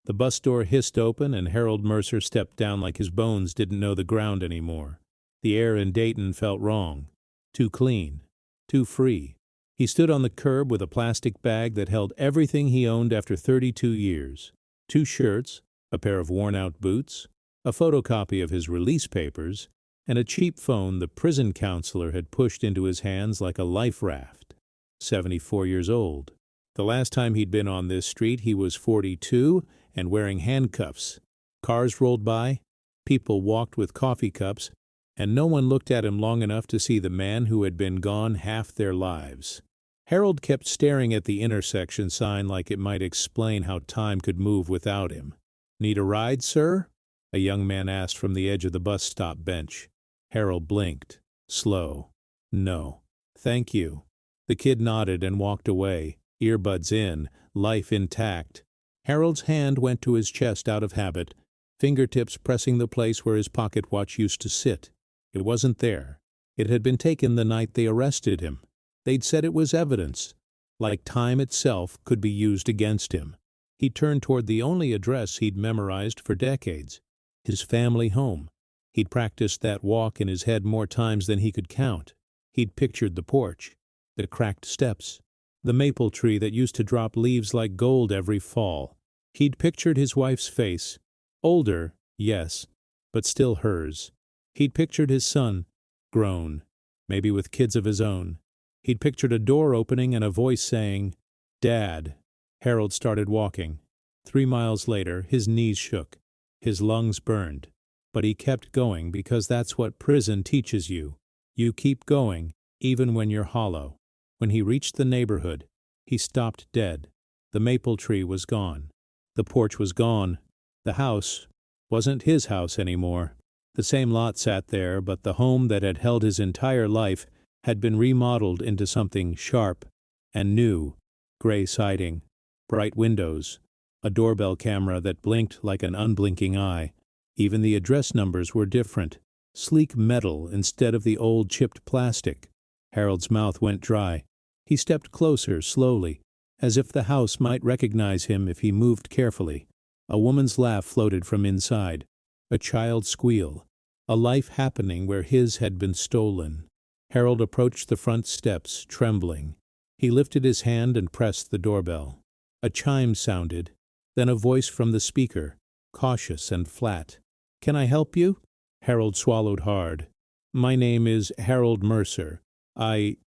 The bus door hissed open, and Harold Mercer stepped down like his bones didn't know the ground anymore. The air in Dayton felt wrong. Too clean. Too free. He stood on the curb with a plastic bag that held everything he owned after 32 years. 2 shirts, a pair of worn-out boots, a photocopy of his release papers, and a cheap phone the prison counselor had pushed into his hands like a life raft. 74 years old. The last time he'd been on this street he was 42 and wearing handcuffs. Cars rolled by, people walked with coffee cups, and no one looked at him long enough to see the man who had been gone half their lives. Harold kept staring at the intersection sign like it might explain how time could move without him. "Need a ride, sir?" a young man asked from the edge of the bus stop bench. Harold blinked. Slow. "No. Thank you." The kid nodded and walked away, earbuds in, life intact. Harold's hand went to his chest out of habit, fingertips pressing the place where his pocket watch used to sit. It wasn't there. It had been taken the night they arrested him. They'd said it was evidence. Like time itself could be used against him. He turned toward the only address he'd memorized for decades. His family home. He'd practiced that walk in his head more times than he could count. He'd pictured the porch, the cracked steps, the maple tree that used to drop leaves like gold every fall. He'd pictured his wife's face. Older, yes, but still hers. He'd pictured his son, grown, maybe with kids of his own. He'd pictured a door opening and a voice saying, "Dad." Harold started walking. 3 miles later, his knees shook. His lungs burned. But he kept going because that's what prison teaches you. You keep going, even when you're hollow. When he reached the neighborhood, he stopped dead. The maple tree was gone. The porch was gone. The house wasn't his house anymore. The same lot sat there, but the home that had held his entire life had been remodeled into something sharp and new. Gray siding, bright windows, a doorbell camera that blinked like an unblinking eye. Even the address numbers were different, sleek metal instead of the old chipped plastic. Harold's mouth went dry. He stepped closer, slowly, as if the house might recognize him if he moved carefully. A woman's laugh floated from inside. A child's squeal. A life happening where his had been stolen. Harold approached the front steps, trembling. He lifted his hand and pressed the doorbell. A chime sounded, then a voice from the speaker, cautious and flat. "Can I help you?" Harold swallowed hard. "My name is Harold Mercer. I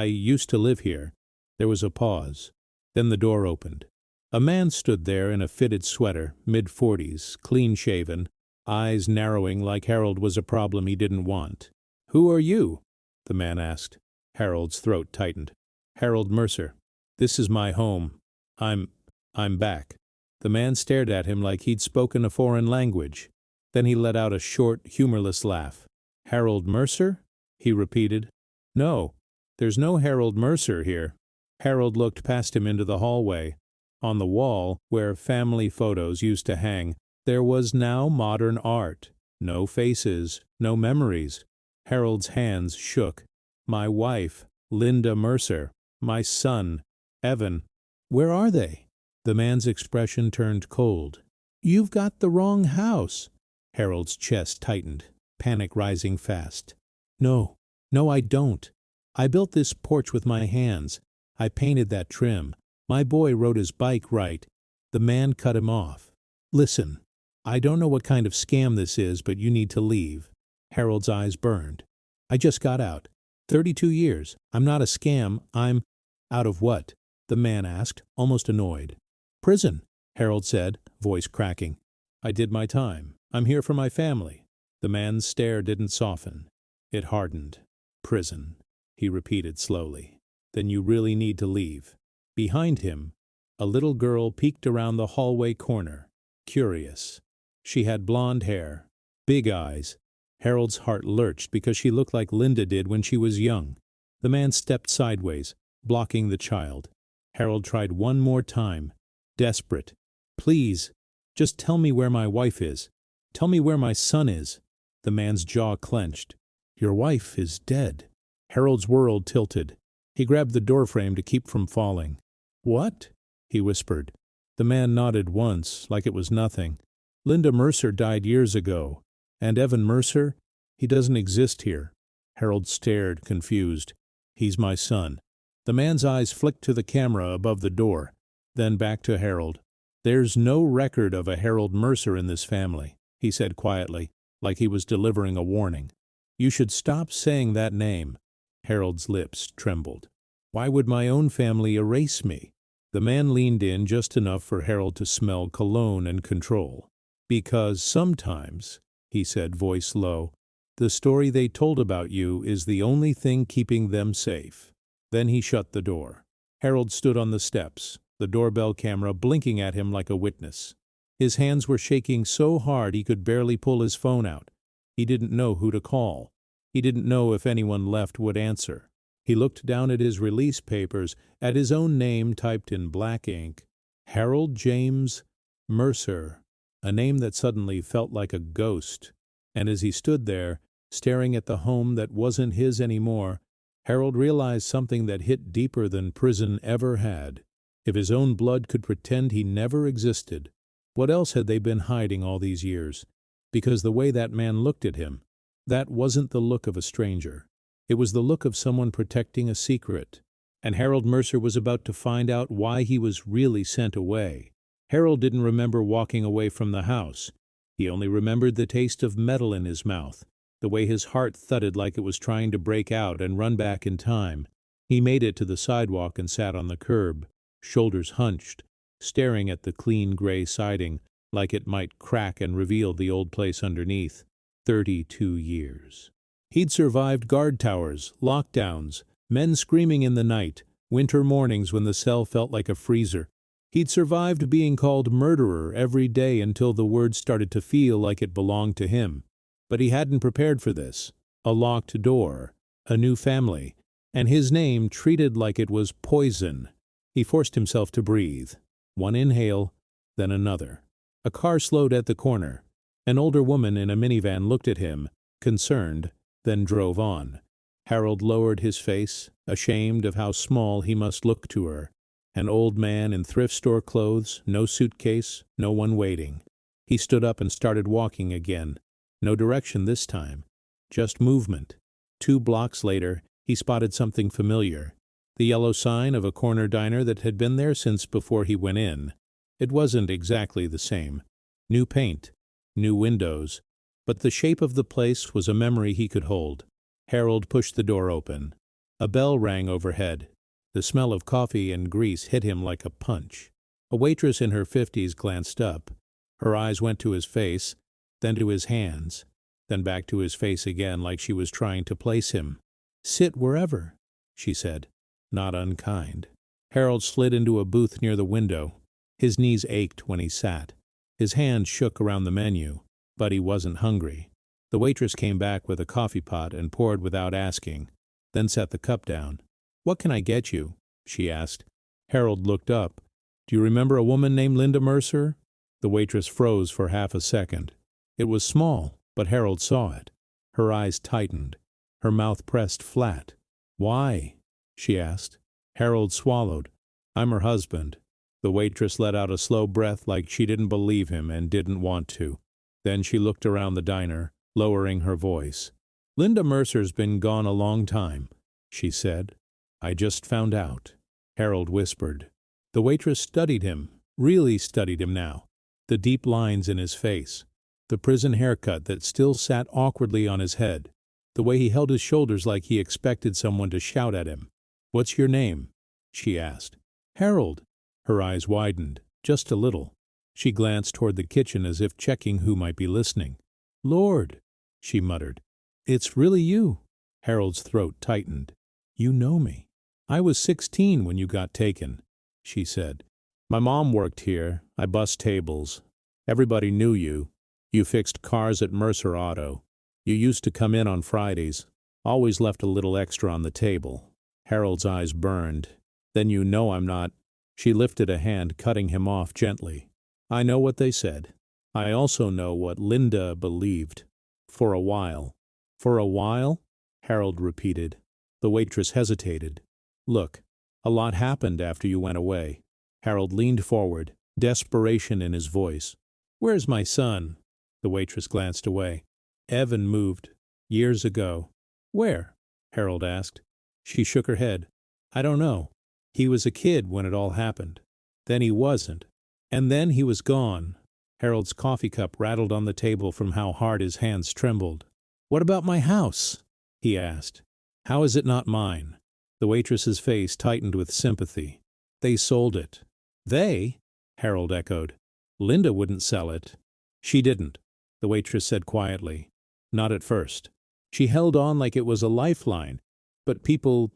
used to live here." There was a pause. Then the door opened. A man stood there in a fitted sweater, mid-40s, clean-shaven, eyes narrowing like Harold was a problem he didn't want. "Who are you?" the man asked. Harold's throat tightened. "Harold Mercer. This is my home. I'm back." The man stared at him like he'd spoken a foreign language. Then he let out a short, humorless laugh. "Harold Mercer?" he repeated. "No, there's no Harold Mercer here." Harold looked past him into the hallway. On the wall, where family photos used to hang, there was now modern art. No faces, no memories. Harold's hands shook. "My wife, Linda Mercer. My son, Evan. Where are they?" The man's expression turned cold. "You've got the wrong house." Harold's chest tightened, panic rising fast. No, I don't. I built this porch with my hands. I painted that trim. My boy rode his bike right." The man cut him off. "Listen, I don't know what kind of scam this is, but you need to leave." Harold's eyes burned. "I just got out. 32 years. I'm not a scam. I'm—" "Out of what?" the man asked, almost annoyed. "Prison," Harold said, voice cracking. "I did my time. I'm here for my family." The man's stare didn't soften. It hardened. "Prison," he repeated slowly. "Then you really need to leave." Behind him, a little girl peeked around the hallway corner, curious. She had blonde hair, big eyes. Harold's heart lurched because she looked like Linda did when she was young. The man stepped sideways, blocking the child. Harold tried one more time, desperate. "Please, just tell me where my wife is. Tell me where my son is." The man's jaw clenched. "Your wife is dead." Harold's world tilted. He grabbed the doorframe to keep from falling. "What?" he whispered. The man nodded once, like it was nothing. Linda Mercer died years ago. And Evan Mercer? He doesn't exist here. Harold stared, confused. He's my son. The man's eyes flicked to the camera above the door, then back to Harold. There's no record of a Harold Mercer in this family, he said quietly, like he was delivering a warning. You should stop saying that name. Harold's lips trembled. Why would my own family erase me? The man leaned in just enough for Harold to smell cologne and control. Because sometimes, he said, voice low, the story they told about you is the only thing keeping them safe. Then he shut the door. Harold stood on the steps, the doorbell camera blinking at him like a witness. His hands were shaking so hard he could barely pull his phone out. He didn't know who to call. He didn't know if anyone left would answer. He looked down at his release papers, at his own name typed in black ink. Harold James Mercer, a name that suddenly felt like a ghost. And as he stood there, staring at the home that wasn't his anymore, Harold realized something that hit deeper than prison ever had. If his own blood could pretend he never existed, what else had they been hiding all these years? Because the way that man looked at him, that wasn't the look of a stranger. It was the look of someone protecting a secret. And Harold Mercer was about to find out why he was really sent away. Harold didn't remember walking away from the house. He only remembered the taste of metal in his mouth, the way his heart thudded like it was trying to break out and run back in time. He made it to the sidewalk and sat on the curb, shoulders hunched, staring at the clean gray siding like it might crack and reveal the old place underneath. 32 years. He'd survived guard towers, lockdowns, men screaming in the night, winter mornings when the cell felt like a freezer. He'd survived being called murderer every day until the word started to feel like it belonged to him. But he hadn't prepared for this. A locked door, a new family, and his name treated like it was poison. He forced himself to breathe. One inhale, then another. A car slowed at the corner. An older woman in a minivan looked at him, concerned, then drove on. Harold lowered his face, ashamed of how small he must look to her. An old man in thrift store clothes, no suitcase, no one waiting. He stood up and started walking again. No direction this time, just movement. 2 blocks later, he spotted something familiar. The yellow sign of a corner diner that had been there since before he went in. It wasn't exactly the same. New paint, new windows, but the shape of the place was a memory he could hold. Harold pushed the door open. A bell rang overhead. The smell of coffee and grease hit him like a punch. A waitress in her 50s glanced up. Her eyes went to his face, then to his hands, then back to his face again like she was trying to place him. "Sit wherever," she said, not unkind. Harold slid into a booth near the window. His knees ached when he sat. His hands shook around the menu, but he wasn't hungry. The waitress came back with a coffee pot and poured without asking, then set the cup down. "What can I get you?" she asked. Harold looked up. "Do you remember a woman named Linda Mercer?" The waitress froze for half a second. It was small, but Harold saw it. Her eyes tightened. Her mouth pressed flat. "Why?" she asked. Harold swallowed. "I'm her husband." The waitress let out a slow breath like she didn't believe him and didn't want to. Then she looked around the diner, lowering her voice. "Linda Mercer's been gone a long time," she said. "I just found out." Harold whispered. The waitress studied him, really studied him now. The deep lines in his face, the prison haircut that still sat awkwardly on his head, the way he held his shoulders like he expected someone to shout at him. "What's your name?" she asked. "Harold." Her eyes widened, just a little. She glanced toward the kitchen as if checking who might be listening. "Lord," she muttered. "It's really you." Harold's throat tightened. "You know me." "I was 16 when you got taken," she said. "My mom worked here. I bussed tables. Everybody knew you. You fixed cars at Mercer Auto. You used to come in on Fridays. Always left a little extra on the table." Harold's eyes burned. "Then you know I'm not—" She lifted a hand, cutting him off gently. "I know what they said. I also know what Linda believed. For a while." "For a while?" Harold repeated. The waitress hesitated. "Look, a lot happened after you went away." Harold leaned forward, desperation in his voice. "Where's my son?" The waitress glanced away. "Evan moved. Years ago." "Where?" Harold asked. She shook her head. "I don't know. He was a kid when it all happened. Then he wasn't. And then he was gone." Harold's coffee cup rattled on the table from how hard his hands trembled. "What about my house?" he asked. "How is it not mine?" The waitress's face tightened with sympathy. "They sold it." "They?" Harold echoed. "Linda wouldn't sell it." "She didn't," the waitress said quietly. "Not at first. She held on like it was a lifeline. But people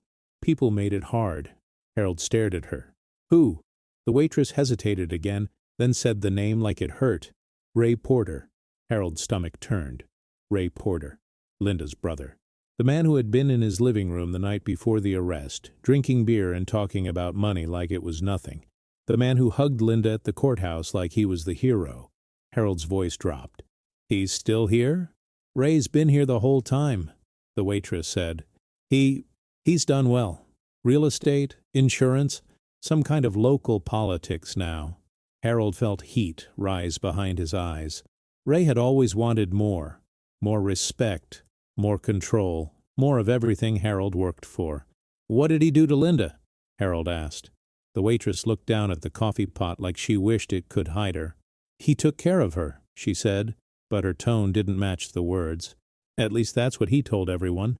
made it hard." Harold stared at her. "Who?" The waitress hesitated again, then said the name like it hurt. "Ray Porter." Harold's stomach turned. Ray Porter, Linda's brother. The man who had been in his living room the night before the arrest, drinking beer and talking about money like it was nothing. The man who hugged Linda at the courthouse like he was the hero. Harold's voice dropped. "He's still here?" "Ray's been here the whole time," the waitress said. He's done well. Real estate, insurance, some kind of local politics now." Harold felt heat rise behind his eyes. Ray had always wanted more. More respect, more control, more of everything Harold worked for. "What did he do to Linda?" Harold asked. The waitress looked down at the coffee pot like she wished it could hide her. "He took care of her," she said, but her tone didn't match the words. At least that's what he told everyone.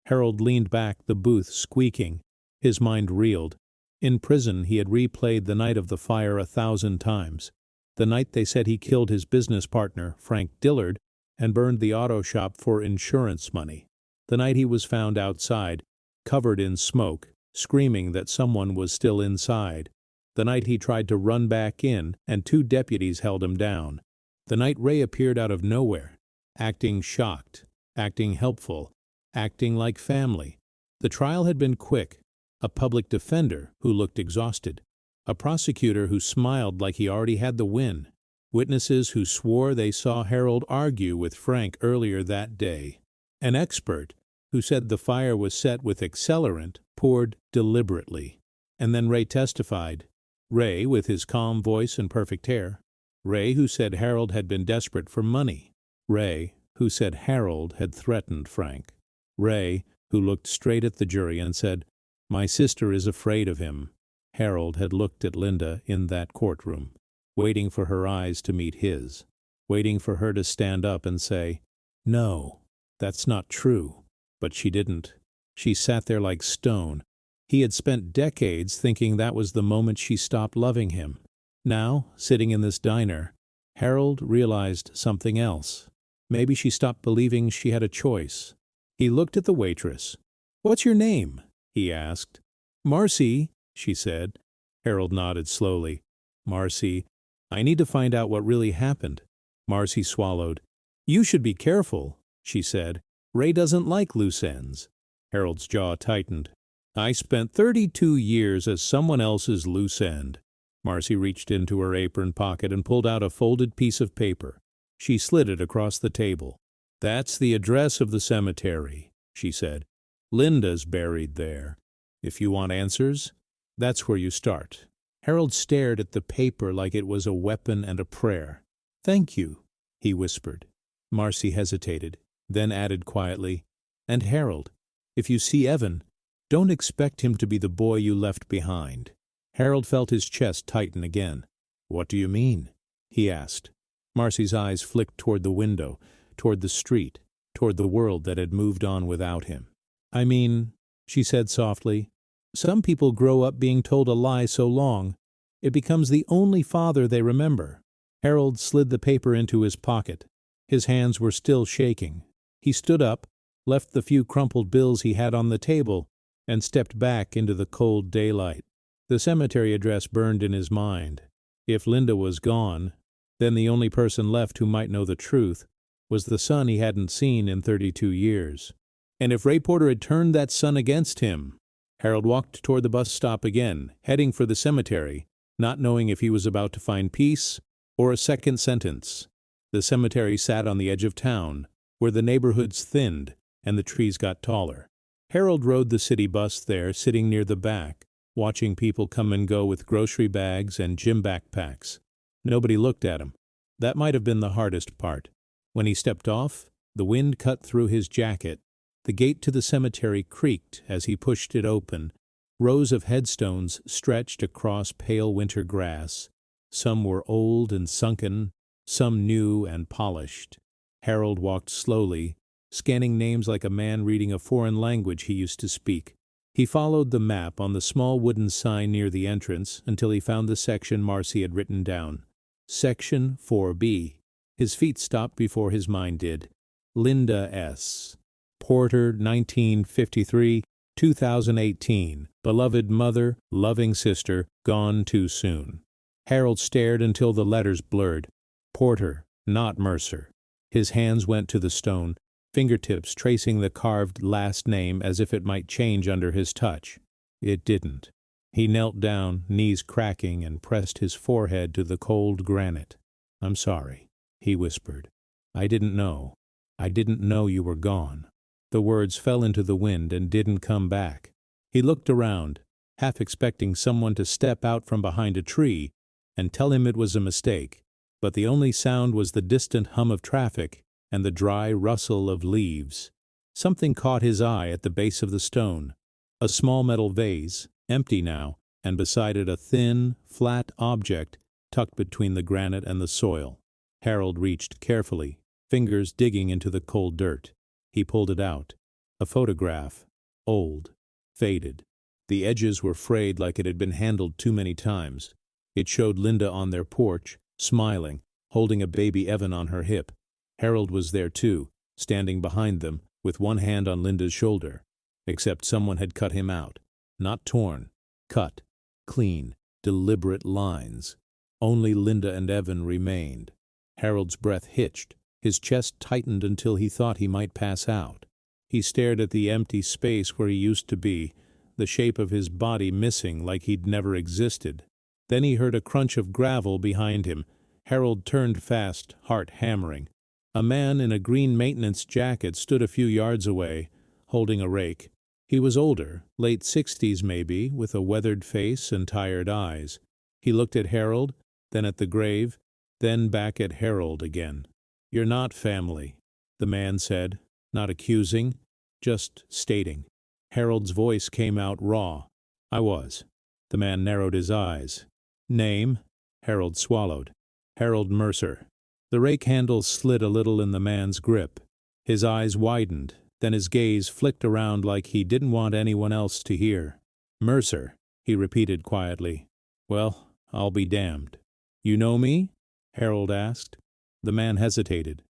Harold leaned back, the booth squeaking. His mind reeled. In prison he had replayed the night of the fire 1,000 times. The night they said he killed his business partner, Frank Dillard, and burned the auto shop for insurance money. The night he was found outside, covered in smoke, screaming that someone was still inside. The night he tried to run back in and 2 deputies held him down. The night Ray appeared out of nowhere, acting shocked, acting helpful, acting like family. The trial had been quick. A public defender who looked exhausted. A prosecutor who smiled like he already had the win. Witnesses who swore they saw Harold argue with Frank earlier that day. An expert who said the fire was set with accelerant poured deliberately. And then Ray testified. Ray, with his calm voice and perfect hair. Ray, who said Harold had been desperate for money. Ray, who said Harold had threatened Frank. Ray, who looked straight at the jury and said, "My sister is afraid of him." Harold had looked at Linda in that courtroom, waiting for her eyes to meet his, waiting for her to stand up and say, "No, that's not true." But she didn't. She sat there like stone. He had spent decades thinking that was the moment she stopped loving him. Now, sitting in this diner, Harold realized something else. Maybe she stopped believing she had a choice. He looked at the waitress. "What's your name?" he asked. "Marcy," she said. Harold nodded slowly. "Marcy, I need to find out what really happened." Marcy swallowed. "You should be careful," she said. "Ray doesn't like loose ends." Harold's jaw tightened. "I spent 32 years as someone else's loose end." Marcy reached into her apron pocket and pulled out a folded piece of paper. She slid it across the table. "That's the address of the cemetery," she said. "Linda's buried there. If you want answers, that's where you start." Harold stared at the paper like it was a weapon and a prayer. "Thank you," he whispered. Marcy hesitated, then added quietly, "And Harold, if you see Evan, don't expect him to be the boy you left behind." Harold felt his chest tighten again. "What do you mean?" he asked. Marcy's eyes flicked toward the window, toward the street, toward the world that had moved on without him. "I mean," she said softly, "some people grow up being told a lie so long, it becomes the only father they remember." Harold slid the paper into his pocket. His hands were still shaking. He stood up, left the few crumpled bills he had on the table, and stepped back into the cold daylight. The cemetery address burned in his mind. If Linda was gone, then the only person left who might know the truth was the son he hadn't seen in 32 years. And if Ray Porter had turned that son against him? Harold walked toward the bus stop again, heading for the cemetery, not knowing if he was about to find peace or a second sentence. The cemetery sat on the edge of town, where the neighborhoods thinned and the trees got taller. Harold rode the city bus there, sitting near the back, watching people come and go with grocery bags and gym backpacks. Nobody looked at him. That might have been the hardest part. When he stepped off, the wind cut through his jacket. The gate to the cemetery creaked as he pushed it open. Rows of headstones stretched across pale winter grass. Some were old and sunken, some new and polished. Harold walked slowly, scanning names like a man reading a foreign language he used to speak. He followed the map on the small wooden sign near the entrance until he found the section Marcy had written down. Section 4B. His feet stopped before his mind did. Linda S. Porter, 1953, 2018. Beloved mother, loving sister, gone too soon. Harold stared until the letters blurred. Porter, not Mercer. His hands went to the stone, fingertips tracing the carved last name as if it might change under his touch. It didn't. He knelt down, knees cracking, and pressed his forehead to the cold granite. "I'm sorry," he whispered. "I didn't know. I didn't know you were gone." The words fell into the wind and didn't come back. He looked around, half expecting someone to step out from behind a tree and tell him it was a mistake, but the only sound was the distant hum of traffic and the dry rustle of leaves. Something caught his eye at the base of the stone. A small metal vase, empty now, and beside it a thin, flat object tucked between the granite and the soil. Harold reached carefully, fingers digging into the cold dirt. He pulled it out. A photograph. Old. Faded. The edges were frayed like it had been handled too many times. It showed Linda on their porch, smiling, holding a baby Evan on her hip. Harold was there too, standing behind them, with one hand on Linda's shoulder. Except someone had cut him out. Not torn. Cut. Clean. Deliberate lines. Only Linda and Evan remained. Harold's breath hitched. His chest tightened until he thought he might pass out. He stared at the empty space where he used to be, the shape of his body missing like he'd never existed. Then he heard a crunch of gravel behind him. Harold turned fast, heart hammering. A man in a green maintenance jacket stood a few yards away, holding a rake. He was older, late 60s maybe, with a weathered face and tired eyes. He looked at Harold, then at the grave, then back at Harold again. "You're not family," the man said, not accusing, just stating. Harold's voice came out raw. "I was." The man narrowed his eyes. "Name?" Harold swallowed. "Harold Mercer." The rake handle slid a little in the man's grip. His eyes widened, then his gaze flicked around like he didn't want anyone else to hear. "Mercer," he repeated quietly. "Well, I'll be damned." "You know me?" Harold asked. The man hesitated.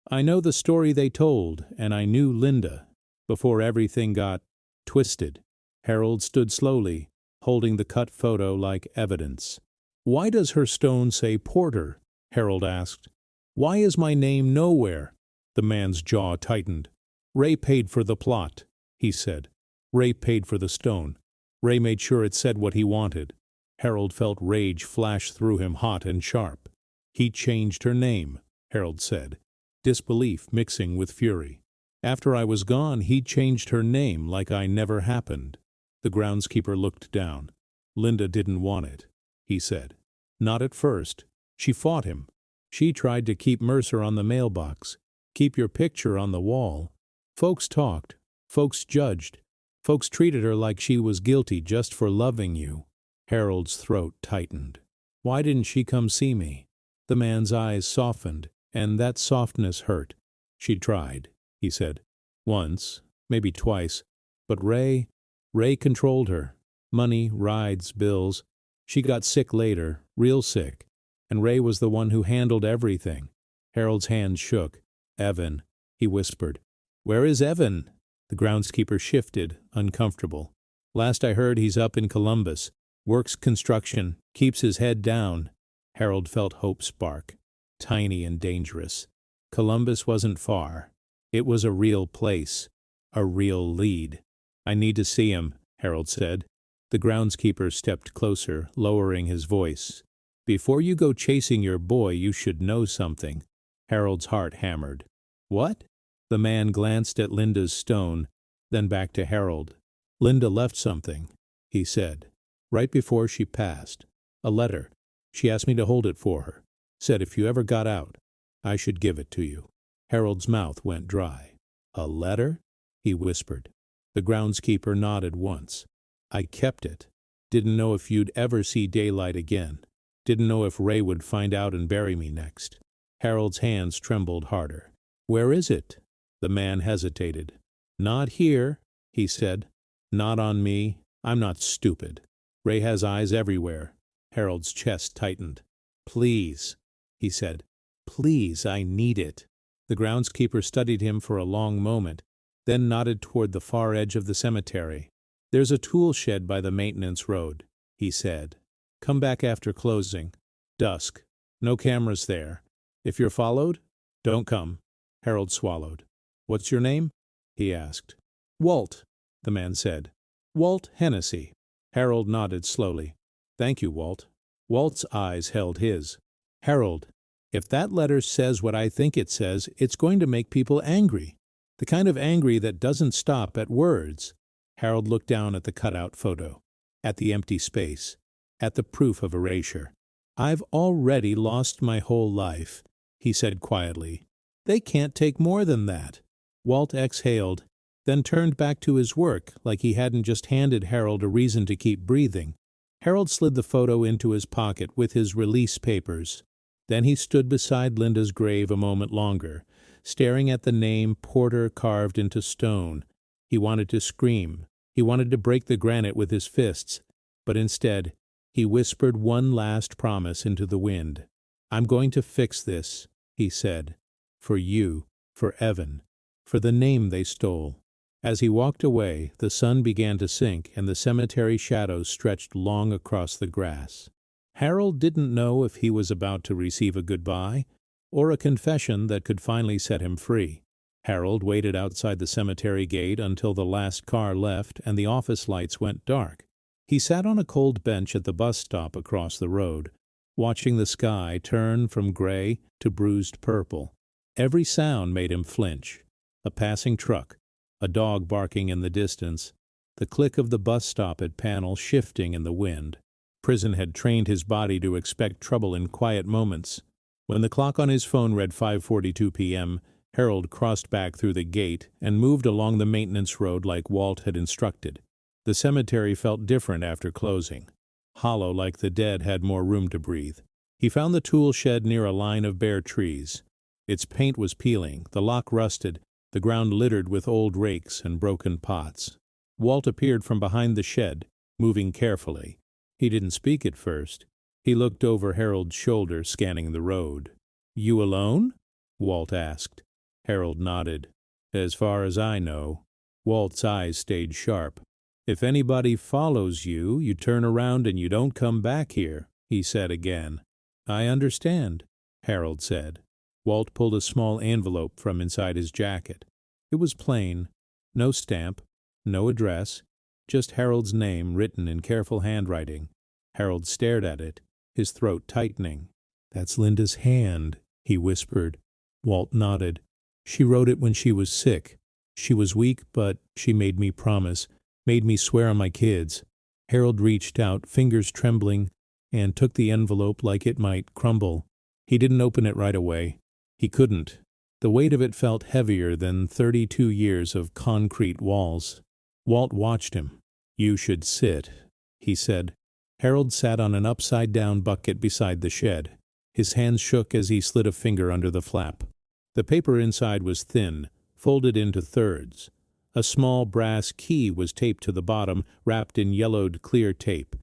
"I know the story they told, and I knew Linda, before everything got twisted." Harold stood slowly, holding the cut photo like evidence. "Why does her stone say Porter?" Harold asked. "Why is my name nowhere?" The man's jaw tightened. "Ray paid for the plot," he said. "Ray paid for the stone. Ray made sure it said what he wanted." Harold felt rage flash through him hot and sharp. "He changed her name," Harold said, disbelief mixing with fury. "After I was gone, he changed her name like I never happened." The groundskeeper looked down. "Linda didn't want it," he said. "Not at first. She fought him. She tried to keep Mercer on the mailbox, keep your picture on the wall. Folks talked. Folks judged. Folks treated her like she was guilty just for loving you." Harold's throat tightened. "Why didn't she come see me?" The man's eyes softened, and that softness hurt. "She tried," he said. "Once, maybe twice. But Ray controlled her. Money, rides, bills. She got sick later, real sick. And Ray was the one who handled everything." Harold's hand shook. "Evan," he whispered. "Where is Evan?" The groundskeeper shifted, uncomfortable. "Last I heard he's up in Columbus. Works construction, keeps his head down." Harold felt hope spark. Tiny and dangerous. Columbus wasn't far. It was a real place. A real lead. "I need to see him," Harold said. The groundskeeper stepped closer, lowering his voice. "Before you go chasing your boy, you should know something." Harold's heart hammered. "What?" The man glanced at Linda's stone, then back to Harold. "Linda left something," he said, "right before she passed. A letter. She asked me to hold it for her. Said if you ever got out, I should give it to you. Harold's mouth went dry. A letter? He whispered. The groundskeeper nodded once. I kept it. Didn't know if you'd ever see daylight again. Didn't know if Ray would find out and bury me next. Harold's hands trembled harder. Where is it? The man hesitated. Not here, he said. Not on me. I'm not stupid. Ray has eyes everywhere. Harold's chest tightened. Please, he said. Please, I need it. The groundskeeper studied him for a long moment, then nodded toward the far edge of the cemetery. There's a tool shed by the maintenance road, he said. Come back after closing. Dusk. No cameras there. If you're followed, don't come. Harold swallowed. What's your name? He asked. Walt, the man said. Walt Hennessy. Harold nodded slowly. Thank you, Walt. Walt's eyes held his. Harold, if that letter says what I think it says, it's going to make people angry. The kind of angry that doesn't stop at words. Harold looked down at the cutout photo, at the empty space, at the proof of erasure. I've already lost my whole life, he said quietly. They can't take more than that. Walt exhaled, then turned back to his work like he hadn't just handed Harold a reason to keep breathing. Harold slid the photo into his pocket with his release papers. Then he stood beside Linda's grave a moment longer, staring at the name Porter carved into stone. He wanted to scream. He wanted to break the granite with his fists. But instead, he whispered one last promise into the wind. I'm going to fix this, he said. For you, for Evan, for the name they stole. As he walked away, the sun began to sink and the cemetery shadows stretched long across the grass. Harold didn't know if he was about to receive a goodbye or a confession that could finally set him free. Harold waited outside the cemetery gate until the last car left and the office lights went dark. He sat on a cold bench at the bus stop across the road, watching the sky turn from gray to bruised purple. Every sound made him flinch. A passing truck, a dog barking in the distance, the click of the bus stop panel shifting in the wind. Prison had trained his body to expect trouble in quiet moments. When the clock on his phone read 5:42 p.m., Harold crossed back through the gate and moved along the maintenance road like Walt had instructed. The cemetery felt different after closing. Hollow like the dead had more room to breathe. He found the tool shed near a line of bare trees. Its paint was peeling, the lock rusted, the ground littered with old rakes and broken pots. Walt appeared from behind the shed, moving carefully. He didn't speak at first. He looked over Harold's shoulder, scanning the road. You alone? Walt asked. Harold nodded. As far as I know. Walt's eyes stayed sharp. If anybody follows you, you turn around and you don't come back here, he said again. I understand, Harold said. Walt pulled a small envelope from inside his jacket. It was plain. No stamp, no address, just Harold's name written in careful handwriting. Harold stared at it, his throat tightening. That's Linda's hand, he whispered. Walt nodded. She wrote it when she was sick. She was weak, but she made me promise, made me swear on my kids. Harold reached out, fingers trembling, and took the envelope like it might crumble. He didn't open it right away. He couldn't. The weight of it felt heavier than 32 years of concrete walls. Walt watched him. You should sit, he said. Harold sat on an upside-down bucket beside the shed. His hands shook as he slid a finger under the flap. The paper inside was thin, folded into thirds. A small brass key was taped to the bottom, wrapped in yellowed clear tape.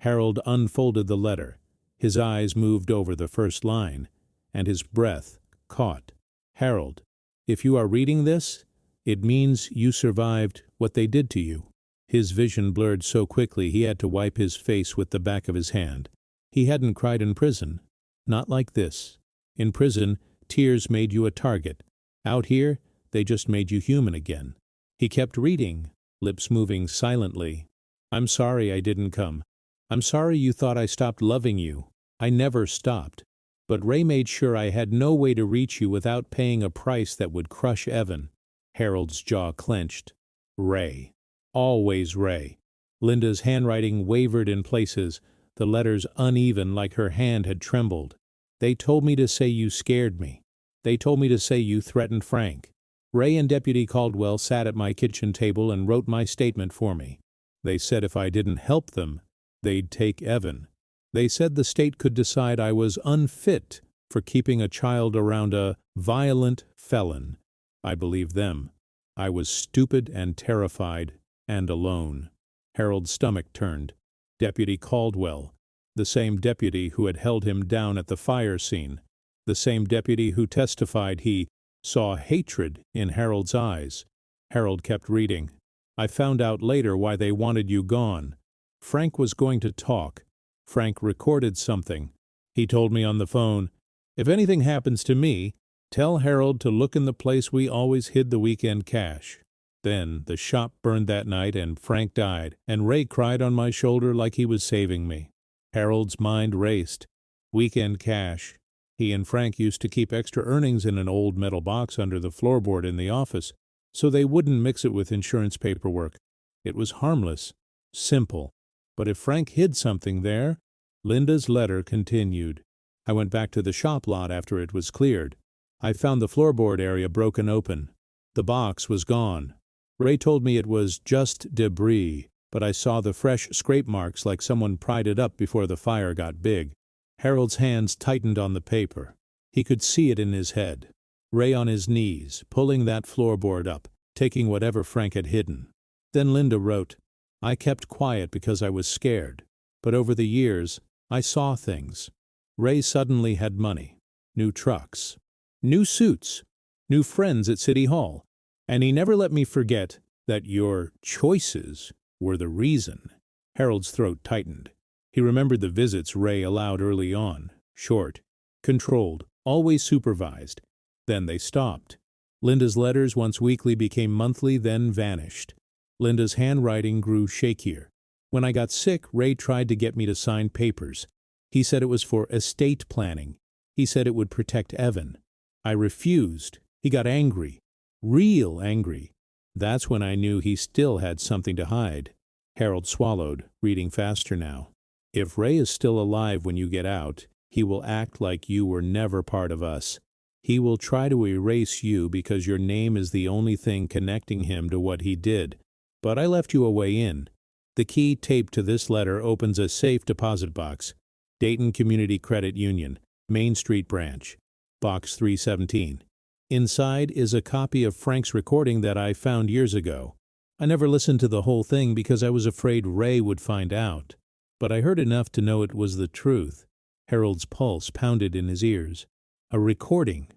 Harold unfolded the letter. His eyes moved over the first line, and his breath caught. Harold, if you are reading this, it means you survived what they did to you. His vision blurred so quickly he had to wipe his face with the back of his hand. He hadn't cried in prison. Not like this. In prison, tears made you a target. Out here, they just made you human again. He kept reading, lips moving silently. I'm sorry I didn't come. I'm sorry you thought I stopped loving you. I never stopped. But Ray made sure I had no way to reach you without paying a price that would crush Evan. Harold's jaw clenched. Ray. Always Ray. Linda's handwriting wavered in places, the letters uneven like her hand had trembled. They told me to say you scared me. They told me to say you threatened Frank. Ray and Deputy Caldwell sat at my kitchen table and wrote my statement for me. They said if I didn't help them, they'd take Evan. They said the state could decide I was unfit for keeping a child around a violent felon. I believed them. I was stupid and terrified and alone. Harold's stomach turned. Deputy Caldwell, the same deputy who had held him down at the fire scene, the same deputy who testified he saw hatred in Harold's eyes. Harold kept reading. I found out later why they wanted you gone. Frank was going to talk. Frank recorded something. He told me on the phone, "If anything happens to me, tell Harold to look in the place we always hid the weekend cash." Then the shop burned that night and Frank died, and Ray cried on my shoulder like he was saving me. Harold's mind raced. Weekend cash. He and Frank used to keep extra earnings in an old metal box under the floorboard in the office, so they wouldn't mix it with insurance paperwork. It was harmless, simple. But if Frank hid something there, Linda's letter continued. I went back to the shop lot after it was cleared. I found the floorboard area broken open. The box was gone. Ray told me it was just debris, but I saw the fresh scrape marks like someone pried it up before the fire got big. Harold's hands tightened on the paper. He could see it in his head. Ray on his knees, pulling that floorboard up, taking whatever Frank had hidden. Then Linda wrote, I kept quiet because I was scared, but over the years, I saw things. Ray suddenly had money, new trucks, new suits, new friends at City Hall, and he never let me forget that your choices were the reason. Harold's throat tightened. He remembered the visits Ray allowed early on, short, controlled, always supervised. Then they stopped. Linda's letters, once weekly, became monthly, then vanished. Linda's handwriting grew shakier. When I got sick, Ray tried to get me to sign papers. He said it was for estate planning. He said it would protect Evan. I refused. He got angry. Real angry. That's when I knew he still had something to hide. Harold swallowed, reading faster now. If Ray is still alive when you get out, he will act like you were never part of us. He will try to erase you because your name is the only thing connecting him to what he did. But I left you a way in. The key taped to this letter opens a safe deposit box. Dayton Community Credit Union, Main Street Branch, Box 317. Inside is a copy of Frank's recording that I found years ago. I never listened to the whole thing because I was afraid Ray would find out. But I heard enough to know it was the truth. Harold's pulse pounded in his ears. A recording.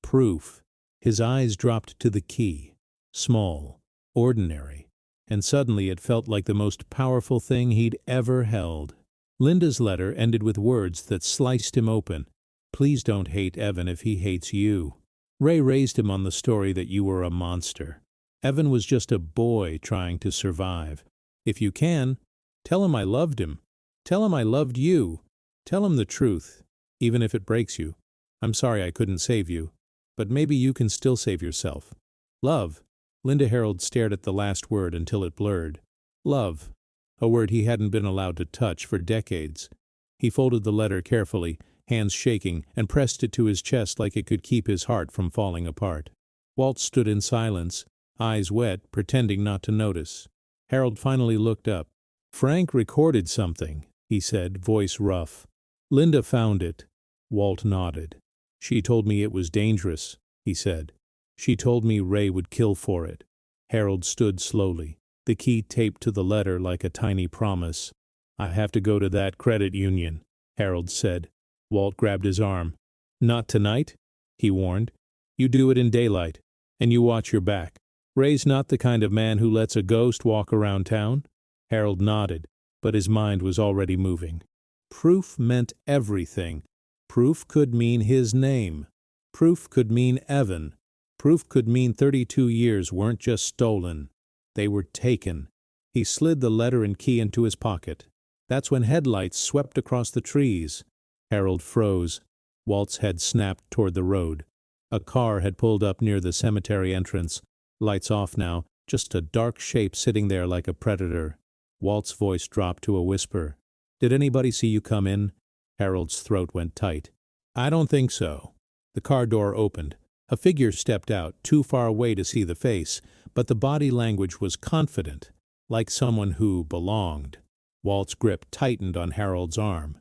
Proof. His eyes dropped to the key. Small. Ordinary. And suddenly it felt like the most powerful thing he'd ever held. Linda's letter ended with words that sliced him open. Please don't hate Evan if he hates you. Ray raised him on the story that you were a monster. Evan was just a boy trying to survive. If you can, tell him I loved him. Tell him I loved you. Tell him the truth, even if it breaks you. I'm sorry I couldn't save you, but maybe you can still save yourself. Love. Linda Harold stared at the last word until it blurred. Love. A word he hadn't been allowed to touch for decades. He folded the letter carefully, hands shaking, and pressed it to his chest like it could keep his heart from falling apart. Walt stood in silence, eyes wet, pretending not to notice. Harold finally looked up. Frank recorded something, he said, voice rough. Linda found it. Walt nodded. She told me it was dangerous, he said. She told me Ray would kill for it. Harold stood slowly, the key taped to the letter like a tiny promise. I have to go to that credit union, Harold said. Walt grabbed his arm. Not tonight, he warned. You do it in daylight, and you watch your back. Ray's not the kind of man who lets a ghost walk around town. Harold nodded, but his mind was already moving. Proof meant everything. Proof could mean his name. Proof could mean Evan. Proof could mean 32 years weren't just stolen. They were taken. He slid the letter and key into his pocket. That's when headlights swept across the trees. Harold froze. Walt's head snapped toward the road. A car had pulled up near the cemetery entrance. Lights off now, just a dark shape sitting there like a predator. Walt's voice dropped to a whisper. Did anybody see you come in? Harold's throat went tight. I don't think so. The car door opened. A figure stepped out, too far away to see the face, but the body language was confident, like someone who belonged. Walt's grip tightened on Harold's arm.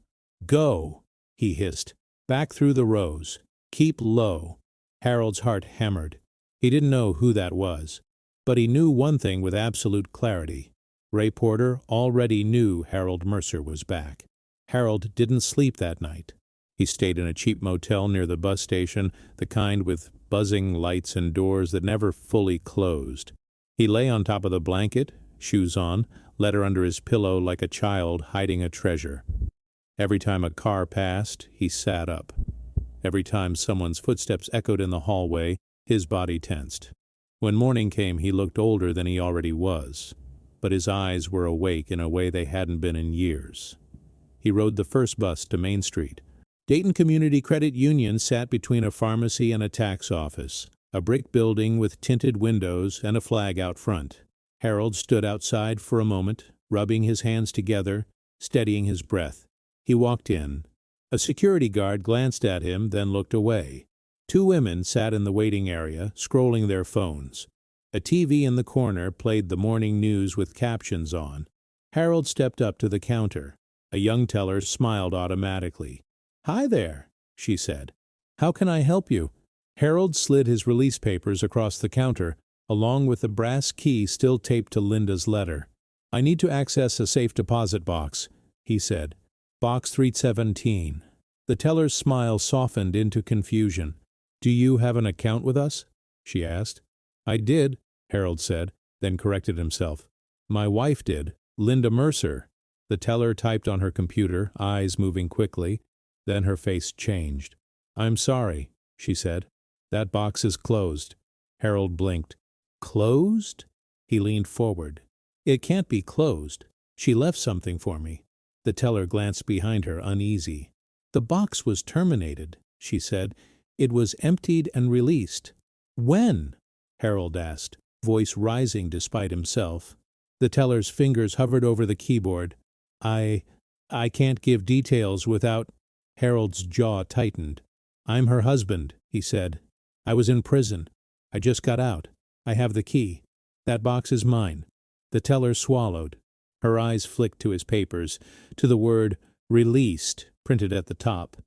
Go, he hissed. Back through the rows. Keep low. Harold's heart hammered. He didn't know who that was, but he knew one thing with absolute clarity. Ray Porter already knew Harold Mercer was back. Harold didn't sleep that night. He stayed in a cheap motel near the bus station, the kind with buzzing lights and doors that never fully closed. He lay on top of the blanket, shoes on, letter under his pillow like a child hiding a treasure. Every time a car passed, he sat up. Every time someone's footsteps echoed in the hallway, his body tensed. When morning came, he looked older than he already was, but his eyes were awake in a way they hadn't been in years. He rode the first bus to Main Street. Dayton Community Credit Union sat between a pharmacy and a tax office, a brick building with tinted windows and a flag out front. Harold stood outside for a moment, rubbing his hands together, steadying his breath. He walked in. A security guard glanced at him, then looked away. Two women sat in the waiting area, scrolling their phones. A TV in the corner played the morning news with captions on. Harold stepped up to the counter. A young teller smiled automatically. "Hi there," she said. "How can I help you?" Harold slid his release papers across the counter, along with the brass key still taped to Linda's letter. "I need to access a safe deposit box," he said. "Box 317. The teller's smile softened into confusion. "Do you have an account with us?" she asked. "I did," Harold said, then corrected himself. "My wife did, Linda Mercer." The teller typed on her computer, eyes moving quickly. Then her face changed. "I'm sorry," she said. "That box is closed." Harold blinked. "Closed?" He leaned forward. "It can't be closed. She left something for me." The teller glanced behind her, uneasy. "The box was terminated," she said. "It was emptied and released." "When?" Harold asked, voice rising despite himself. The teller's fingers hovered over the keyboard. I can't give details without—" Harold's jaw tightened. "I'm her husband," he said. "I was in prison. I just got out. I have the key. That box is mine." The teller swallowed. Her eyes flicked to his papers, to the word "released" printed at the top.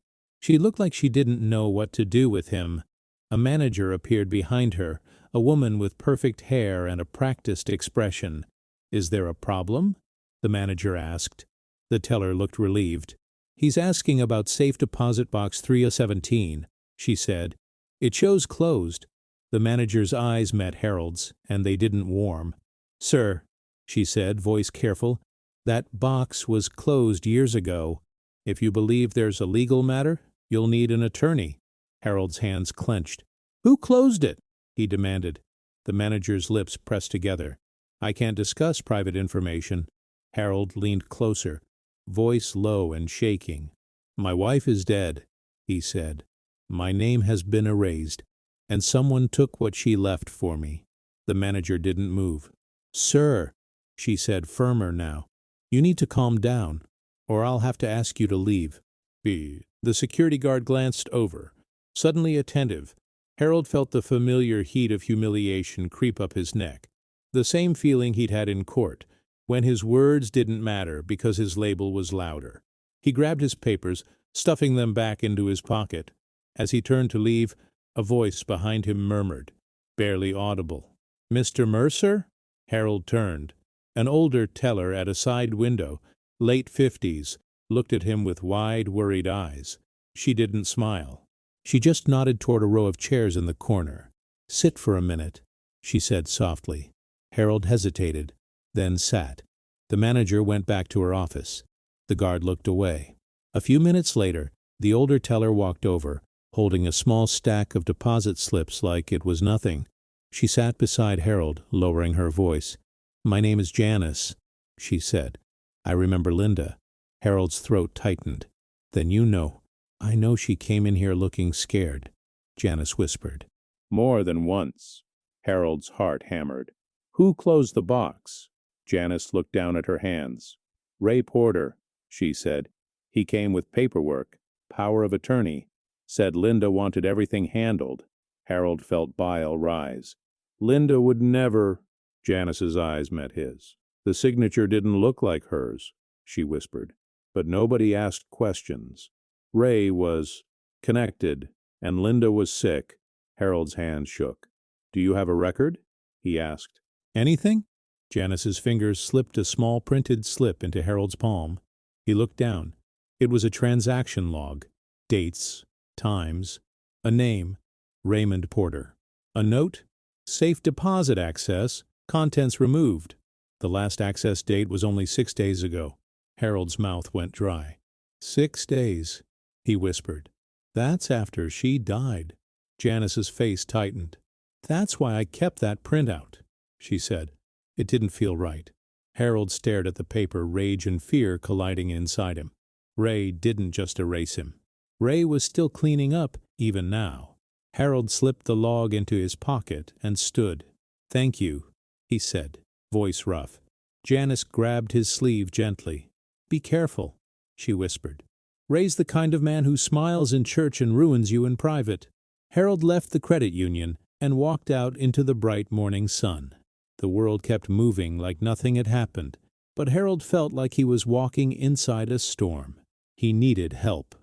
She looked like she didn't know what to do with him. A manager appeared behind her, a woman with perfect hair and a practiced expression. "Is there a problem?" the manager asked. The teller looked relieved. "He's asking about safe deposit box 317, she said. "It shows closed." The manager's eyes met Harold's, and they didn't warm. "Sir," she said, voice careful, "that box was closed years ago. If you believe there's a legal matter, you'll need an attorney." Harold's hands clenched. "Who closed it?" he demanded. The manager's lips pressed together. "I can't discuss private information." Harold leaned closer, voice low and shaking. "My wife is dead," he said. "My name has been erased, and someone took what she left for me." The manager didn't move. "Sir," she said, firmer now, "you need to calm down, or I'll have to ask you to leave." The security guard glanced over. Suddenly attentive, Harold felt the familiar heat of humiliation creep up his neck. The same feeling he'd had in court, when his words didn't matter because his label was louder. He grabbed his papers, stuffing them back into his pocket. As he turned to leave, a voice behind him murmured, barely audible, "Mr. Mercer?" Harold turned. An older teller at a side window, late 50s, looked at him with wide, worried eyes. She didn't smile. She just nodded toward a row of chairs in the corner. "Sit for a minute," she said softly. Harold hesitated, then sat. The manager went back to her office. The guard looked away. A few minutes later, the older teller walked over, holding a small stack of deposit slips like it was nothing. She sat beside Harold, lowering her voice. "My name is Janice," she said. "I remember Linda." Harold's throat tightened. "Then you know." "I know she came in here looking scared," Janice whispered. "More than once." Harold's heart hammered. "Who closed the box?" Janice looked down at her hands. "Ray Porter," she said. "He came with paperwork, power of attorney." Said Linda wanted everything handled. Harold felt bile rise. Linda would never. Janice's eyes met his. The signature didn't look like hers, she whispered. But nobody asked questions. Ray was connected, and Linda was sick. Harold's hand shook. Do you have a record? He asked. Anything? Janice's fingers slipped a small printed slip into Harold's palm. He looked down. It was a transaction log. Dates, times, a name, Raymond Porter. A note, safe deposit access, contents removed. The last access date was only 6 days ago. Harold's mouth went dry. 6 days, he whispered. That's after she died. Janice's face tightened. That's why I kept that printout, she said. It didn't feel right. Harold stared at the paper, rage and fear colliding inside him. Ray didn't just erase him. Ray was still cleaning up, even now. Harold slipped the log into his pocket and stood. Thank you, he said, voice rough. Janice grabbed his sleeve gently. Be careful, she whispered. Ray's the kind of man who smiles in church and ruins you in private. Harold left the credit union and walked out into the bright morning sun. The world kept moving like nothing had happened, but Harold felt like he was walking inside a storm. He needed help.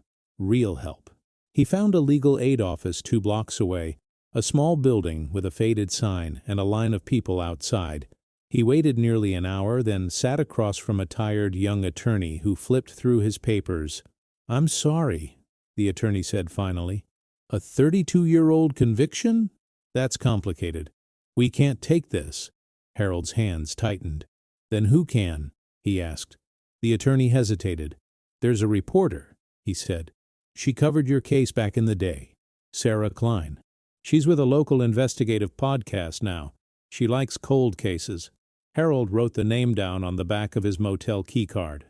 Real help. He found a legal aid office 2 blocks away, a small building with a faded sign and a line of people outside. He waited nearly an hour, then sat across from a tired young attorney who flipped through his papers. I'm sorry, the attorney said finally. A 32-year-old conviction? That's complicated. We can't take this. Harold's hands tightened. Then who can? He asked. The attorney hesitated. There's a reporter, he said. She covered your case back in the day. Sarah Klein. She's with a local investigative podcast now. She likes cold cases. Harold wrote the name down on the back of his motel keycard.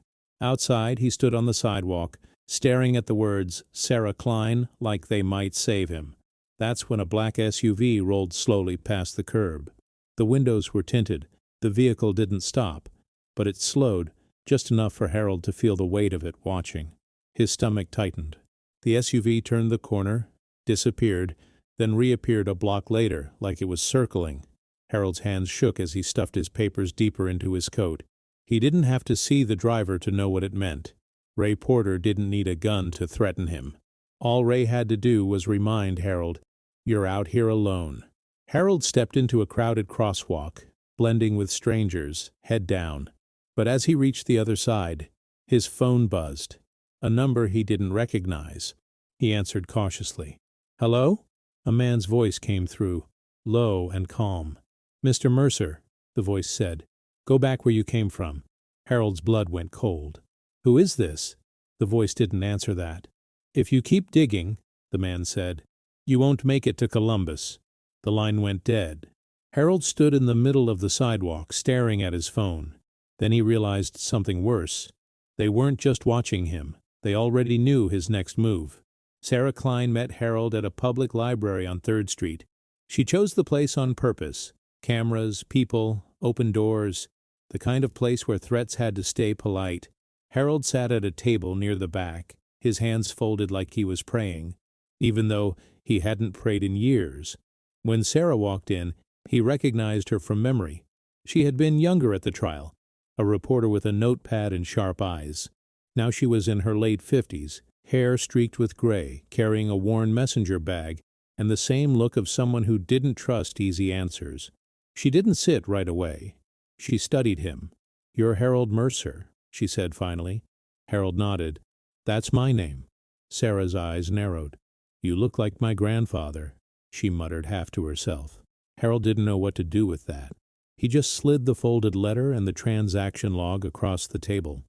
Outside, he stood on the sidewalk, staring at the words Sarah Klein like they might save him. That's when a black SUV rolled slowly past the curb. The windows were tinted. The vehicle didn't stop, but it slowed, just enough for Harold to feel the weight of it watching. His stomach tightened. The SUV turned the corner, disappeared, then reappeared a block later, like it was circling. Harold's hands shook as he stuffed his papers deeper into his coat. He didn't have to see the driver to know what it meant. Ray Porter didn't need a gun to threaten him. All Ray had to do was remind Harold, "You're out here alone." Harold stepped into a crowded crosswalk, blending with strangers, head down. But as he reached the other side, his phone buzzed. A number he didn't recognize. He answered cautiously. "Hello?" A man's voice came through, low and calm. "Mr. Mercer," the voice said. "Go back where you came from." Harold's blood went cold. "Who is this?" The voice didn't answer that. "If you keep digging," the man said, "you won't make it to Columbus." The line went dead. Harold stood in the middle of the sidewalk, staring at his phone. Then he realized something worse. They weren't just watching him. They already knew his next move. Sarah Klein met Harold at a public library on 3rd Street. She chose the place on purpose. Cameras, people, open doors, the kind of place where threats had to stay polite. Harold sat at a table near the back, his hands folded like he was praying, even though he hadn't prayed in years. When Sarah walked in, he recognized her from memory. She had been younger at the trial, a reporter with a notepad and sharp eyes. Now she was in her late 50s, hair streaked with gray, carrying a worn messenger bag, and the same look of someone who didn't trust easy answers. She didn't sit right away. She studied him. "You're Harold Mercer," she said finally. Harold nodded. "That's my name." Sarah's eyes narrowed. "You look like my grandfather," she muttered half to herself. Harold didn't know what to do with that. He just slid the folded letter and the transaction log across the table.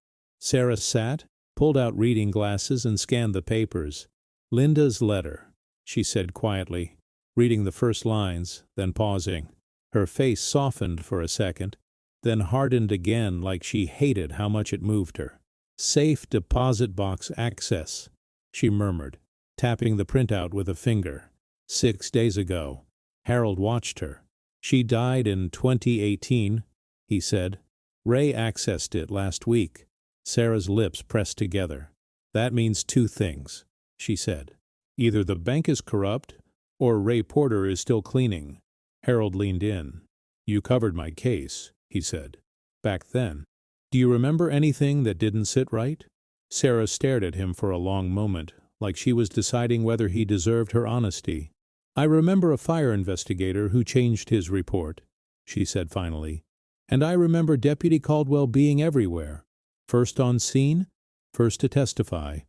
Sarah sat, pulled out reading glasses, and scanned the papers. "Linda's letter," she said quietly, reading the first lines, then pausing. Her face softened for a second, then hardened again like she hated how much it moved her. "Safe deposit box access," she murmured, tapping the printout with a finger. 6 days ago. Harold watched her. "She died in 2018, he said. "Ray accessed it last week." Sarah's lips pressed together. "That means 2 things," she said. Either the bank is corrupt, or Ray Porter is still cleaning. Harold leaned in. You covered my case, he said. Back then. Do you remember anything that didn't sit right? Sarah stared at him for a long moment, like she was deciding whether he deserved her honesty. I remember a fire investigator who changed his report, she said finally. And I remember Deputy Caldwell being everywhere. First on scene, first to testify,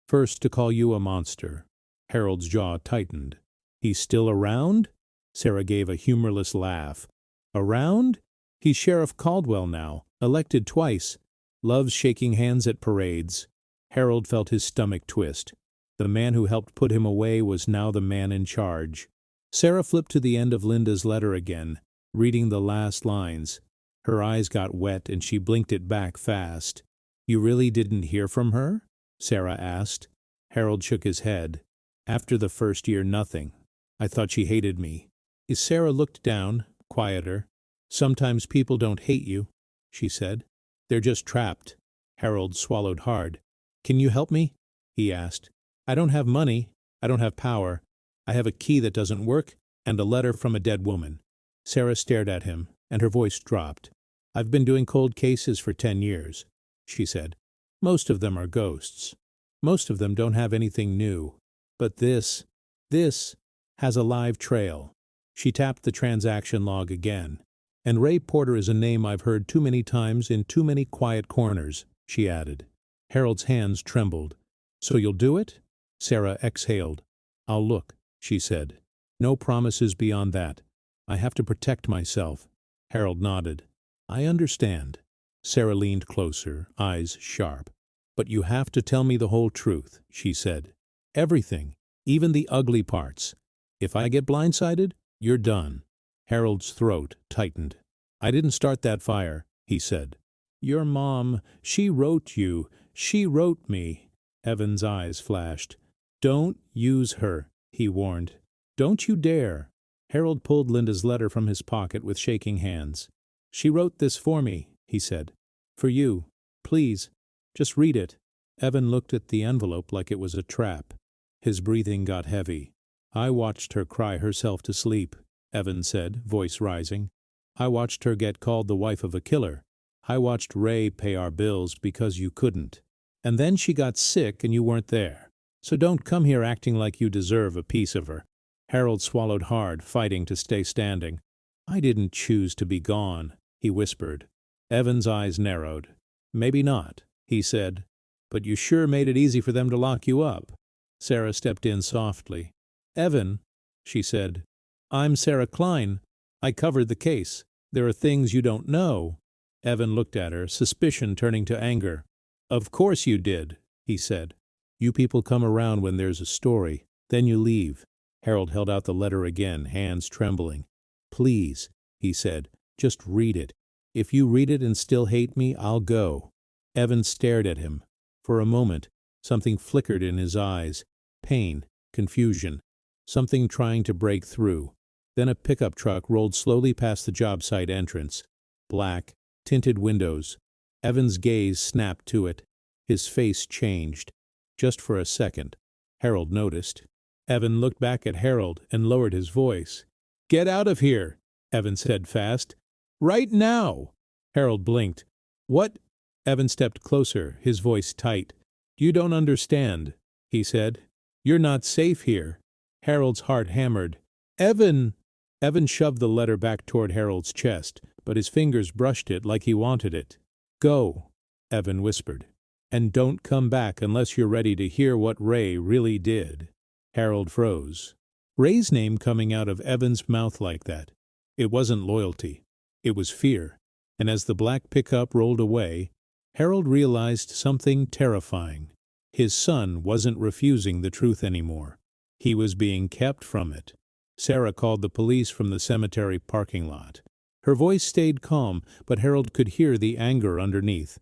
first to call you a monster. Harold's jaw tightened. He's still around? Sarah gave a humorless laugh. Around? He's Sheriff Caldwell now, elected twice. Loves shaking hands at parades. Harold felt his stomach twist. The man who helped put him away was now the man in charge. Sarah flipped to the end of Linda's letter again, reading the last lines. Her eyes got wet and she blinked it back fast. You really didn't hear from her? Sarah asked. Harold shook his head. After the first year, nothing. I thought she hated me. Sarah looked down, quieter. Sometimes people don't hate you, she said. They're just trapped. Harold swallowed hard. Can you help me? He asked. I don't have money. I don't have power. I have a key that doesn't work and a letter from a dead woman. Sarah stared at him, and her voice dropped. I've been doing cold cases for 10 years, she said. Most of them are ghosts. Most of them don't have anything new. But this has a live trail. She tapped the transaction log again. And Ray Porter is a name I've heard too many times in too many quiet corners, she added. Harold's hands trembled. So you'll do it? Sarah exhaled. I'll look, she said. No promises beyond that. I have to protect myself. Harold nodded. I understand. Sarah leaned closer, eyes sharp. But you have to tell me the whole truth, she said. Everything, even the ugly parts. If I get blindsided, you're done. Harold's throat tightened. I didn't start that fire, he said. Your mom, she wrote you. She wrote me. Evan's eyes flashed. Don't use her, he warned. Don't you dare. Harold pulled Linda's letter from his pocket with shaking hands. She wrote this for me, he said. For you. Please, just read it. Evan looked at the envelope like it was a trap. His breathing got heavy. I watched her cry herself to sleep, Evan said, voice rising. I watched her get called the wife of a killer. I watched Ray pay our bills because you couldn't. And then she got sick and you weren't there. So don't come here acting like you deserve a piece of her. Harold swallowed hard, fighting to stay standing. I didn't choose to be gone, he whispered. Evan's eyes narrowed. Maybe not, he said. But you sure made it easy for them to lock you up. Sarah stepped in softly. Evan, she said. I'm Sarah Klein. I covered the case. There are things you don't know. Evan looked at her, suspicion turning to anger. Of course you did, he said. You people come around when there's a story, then you leave. Harold held out the letter again, hands trembling. Please, he said, just read it. If you read it and still hate me, I'll go. Evan stared at him. For a moment, something flickered in his eyes. Pain, confusion, something trying to break through. Then a pickup truck rolled slowly past the job site entrance. Black, tinted windows. Evan's gaze snapped to it. His face changed. Just for a second. Harold noticed. Evan looked back at Harold and lowered his voice. Get out of here, Evan said fast. Right now. Harold blinked. What? Evan stepped closer, his voice tight. You don't understand, he said. You're not safe here. Harold's heart hammered. Evan! Evan shoved the letter back toward Harold's chest, but his fingers brushed it like he wanted it. Go, Evan whispered. And don't come back unless you're ready to hear what Ray really did. Harold froze. Ray's name coming out of Evan's mouth like that. It wasn't loyalty. It was fear. And as the black pickup rolled away, Harold realized something terrifying. His son wasn't refusing the truth anymore. He was being kept from it. Sarah called the police from the cemetery parking lot. Her voice stayed calm, but Harold could hear the anger underneath.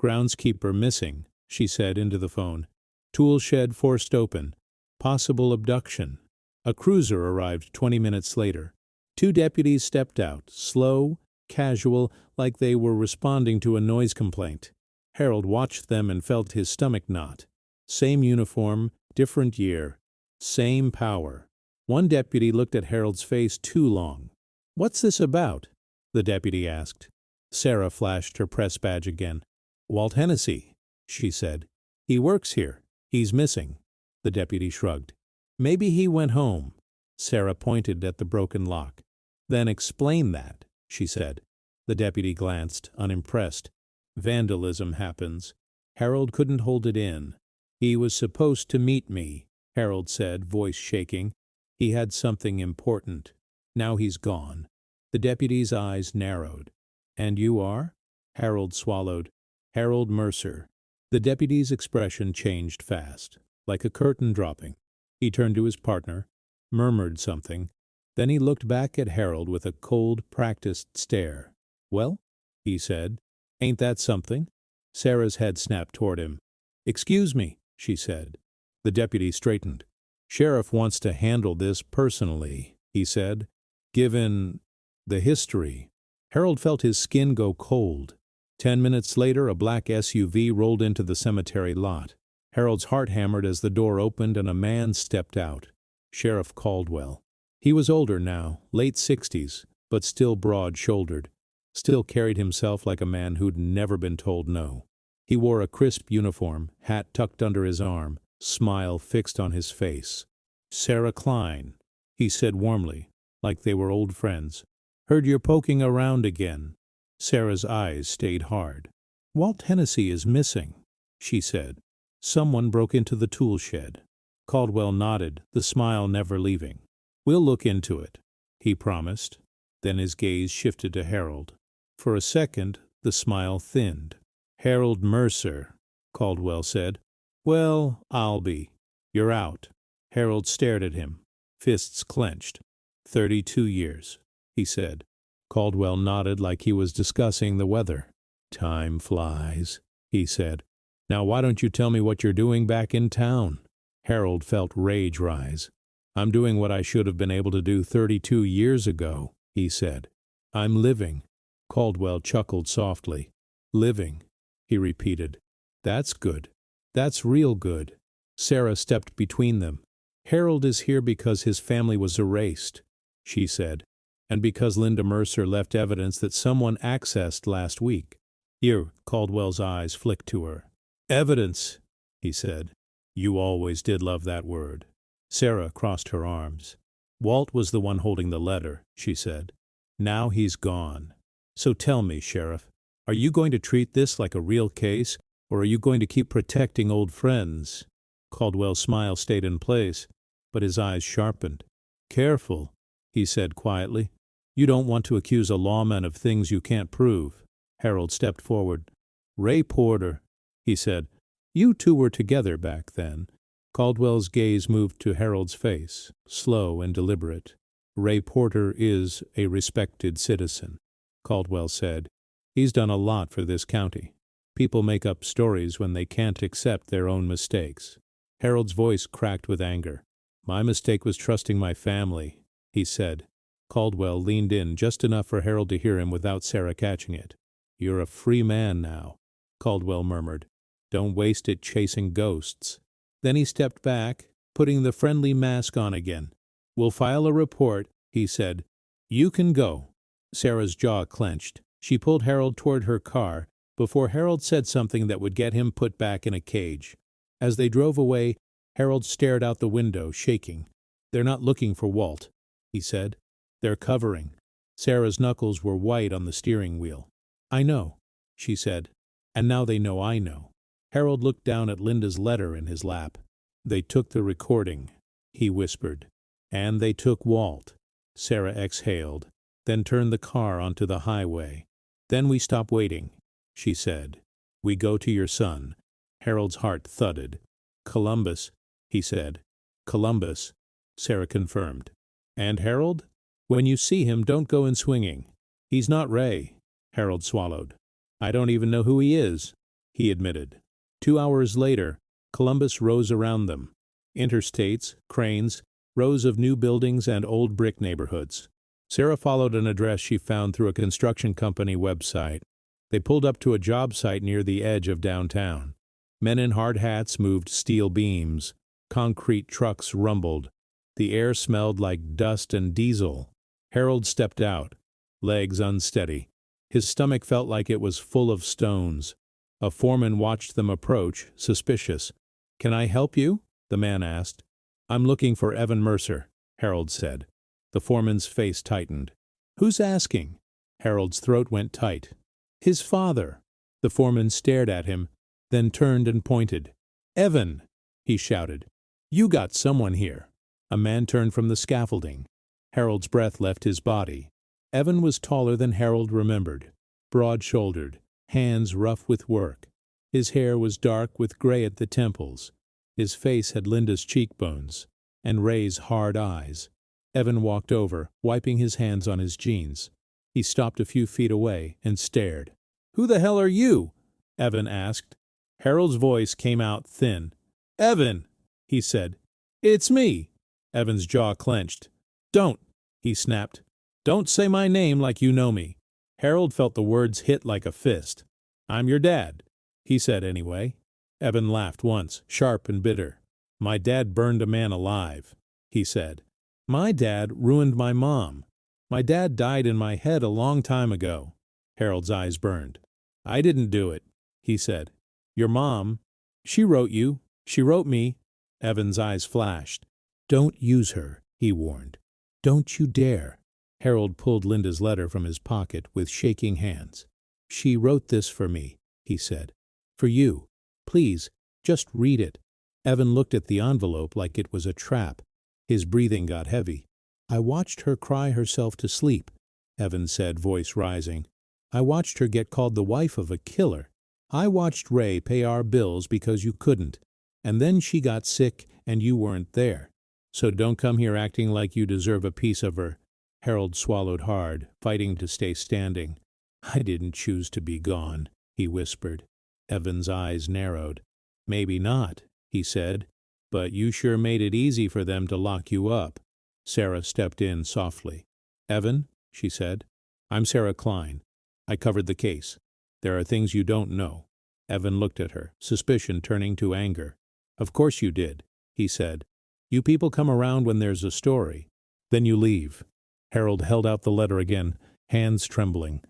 Groundskeeper missing, she said into the phone. Tool shed forced open. Possible abduction. A cruiser arrived 20 minutes later. 2 deputies stepped out, slow, casual, like they were responding to a noise complaint. Harold watched them and felt his stomach knot. Same uniform, different year. Same power. One deputy looked at Harold's face too long. "What's this about?" the deputy asked. Sarah flashed her press badge again. "Walt Hennessy," she said. "He works here. He's missing." The deputy shrugged. "Maybe he went home." Sarah pointed at the broken lock. "Then explain that," she said. The deputy glanced, unimpressed. "Vandalism happens. Harold couldn't hold it in. He was supposed to meet me," Harold said, voice shaking. "He had something important. Now he's gone." The deputy's eyes narrowed. "And you are?" Harold swallowed. "Harold Mercer." The deputy's expression changed fast, like a curtain dropping. He turned to his partner, murmured something. Then he looked back at Harold with a cold, practiced stare. "Well?" he said. "Ain't that something?" Sarah's head snapped toward him. "Excuse me," she said. The deputy straightened. "Sheriff wants to handle this personally," he said. "Given the history." Harold felt his skin go cold. 10 minutes later, a black SUV rolled into the cemetery lot. Harold's heart hammered as the door opened and a man stepped out. Sheriff Caldwell. He was older now, late 60s, but still broad-shouldered. Still carried himself like a man who'd never been told no. He wore a crisp uniform, hat tucked under his arm, smile fixed on his face. "Sarah Klein," he said warmly, like they were old friends. "Heard you're poking around again." Sarah's eyes stayed hard. "Walt Hennessy is missing," she said. "Someone broke into the tool shed." Caldwell nodded, the smile never leaving. "We'll look into it," he promised. Then his gaze shifted to Harold. For a second, the smile thinned. "Harold Mercer," Caldwell said. "Well, I'll be. You're out." Harold stared at him, fists clenched. 32 years, he said. Caldwell nodded like he was discussing the weather. "Time flies," he said. "Now why don't you tell me what you're doing back in town?" Harold felt rage rise. "I'm doing what I should have been able to do 32 years ago," he said. "I'm living." Caldwell chuckled softly. "Living," he repeated. "That's good. That's real good." Sarah stepped between them. "Harold is here because his family was erased," she said, "and because Linda Mercer left evidence that someone accessed last week." "Here," Caldwell's eyes flicked to her. "Evidence," he said. "You always did love that word." Sarah crossed her arms. "Walt was the one holding the letter," she said. "Now he's gone. So tell me, Sheriff, are you going to treat this like a real case, or are you going to keep protecting old friends?" Caldwell's smile stayed in place, but his eyes sharpened. "Careful," he said quietly. "You don't want to accuse a lawman of things you can't prove." Harold stepped forward. "Ray Porter," he said. "You two were together back then." Caldwell's gaze moved to Harold's face, slow and deliberate. "Ray Porter is a respected citizen," Caldwell said. "He's done a lot for this county. People make up stories when they can't accept their own mistakes." Harold's voice cracked with anger. "My mistake was trusting my family," he said. Caldwell leaned in just enough for Harold to hear him without Sarah catching it. "You're a free man now," Caldwell murmured. "Don't waste it chasing ghosts." Then he stepped back, putting the friendly mask on again. "We'll file a report," he said. "You can go." Sarah's jaw clenched. She pulled Harold toward her car before Harold said something that would get him put back in a cage. As they drove away, Harold stared out the window, shaking. "They're not looking for Walt," he said. "They're covering." Sarah's knuckles were white on the steering wheel. "I know," she said. "And now they know I know." Harold looked down at Linda's letter in his lap. "They took the recording," he whispered. "And they took Walt." Sarah exhaled, then turned the car onto the highway. "Then we stop waiting," she said. "We go to your son." Harold's heart thudded. "Columbus," he said. "Columbus," Sarah confirmed. "And Harold? When you see him, don't go in swinging. He's not Ray." Harold swallowed. "I don't even know who he is," he admitted. 2 hours later, Columbus rose around them. Interstates, cranes, rows of new buildings and old brick neighborhoods. Sarah followed an address she found through a construction company website. They pulled up to a job site near the edge of downtown. Men in hard hats moved steel beams. Concrete trucks rumbled. The air smelled like dust and diesel. Harold stepped out, legs unsteady. His stomach felt like it was full of stones. A foreman watched them approach, suspicious. "Can I help you?" the man asked. "I'm looking for Evan Mercer," Harold said. The foreman's face tightened. "Who's asking?" Harold's throat went tight. "His father." The foreman stared at him, then turned and pointed. "Evan!" he shouted. "You got someone here." A man turned from the scaffolding. Harold's breath left his body. Evan was taller than Harold remembered, broad-shouldered, hands rough with work. His hair was dark with gray at the temples. His face had Linda's cheekbones and Ray's hard eyes. Evan walked over, wiping his hands on his jeans. He stopped a few feet away and stared. "Who the hell are you?" Evan asked. Harold's voice came out thin. "Evan," he said. "It's me." Evan's jaw clenched. "Don't," he snapped. "Don't say my name like you know me." Harold felt the words hit like a fist. "I'm your dad," he said anyway. Evan laughed once, sharp and bitter. "My dad burned a man alive," he said. "My dad ruined my mom. My dad died in my head a long time ago." Harold's eyes burned. "I didn't do it," he said. "Your mom, she wrote you. She wrote me." Evan's eyes flashed. "Don't use her," he warned. "Don't you dare." Harold pulled Linda's letter from his pocket with shaking hands. "She wrote this for me," he said. "For you. Please, just read it." Evan looked at the envelope like it was a trap. His breathing got heavy. "I watched her cry herself to sleep," Evan said, voice rising. "I watched her get called the wife of a killer. I watched Ray pay our bills because you couldn't. And then she got sick and you weren't there. So don't come here acting like you deserve a piece of her." Harold swallowed hard, fighting to stay standing. "I didn't choose to be gone," he whispered. Evan's eyes narrowed. "Maybe not," he said, "but you sure made it easy for them to lock you up." Sarah stepped in softly. "Evan," she said, "I'm Sarah Klein. I covered the case. There are things you don't know." Evan looked at her, suspicion turning to anger. "Of course you did," he said. "You people come around when there's a story. Then you leave." Harold held out the letter again, hands trembling.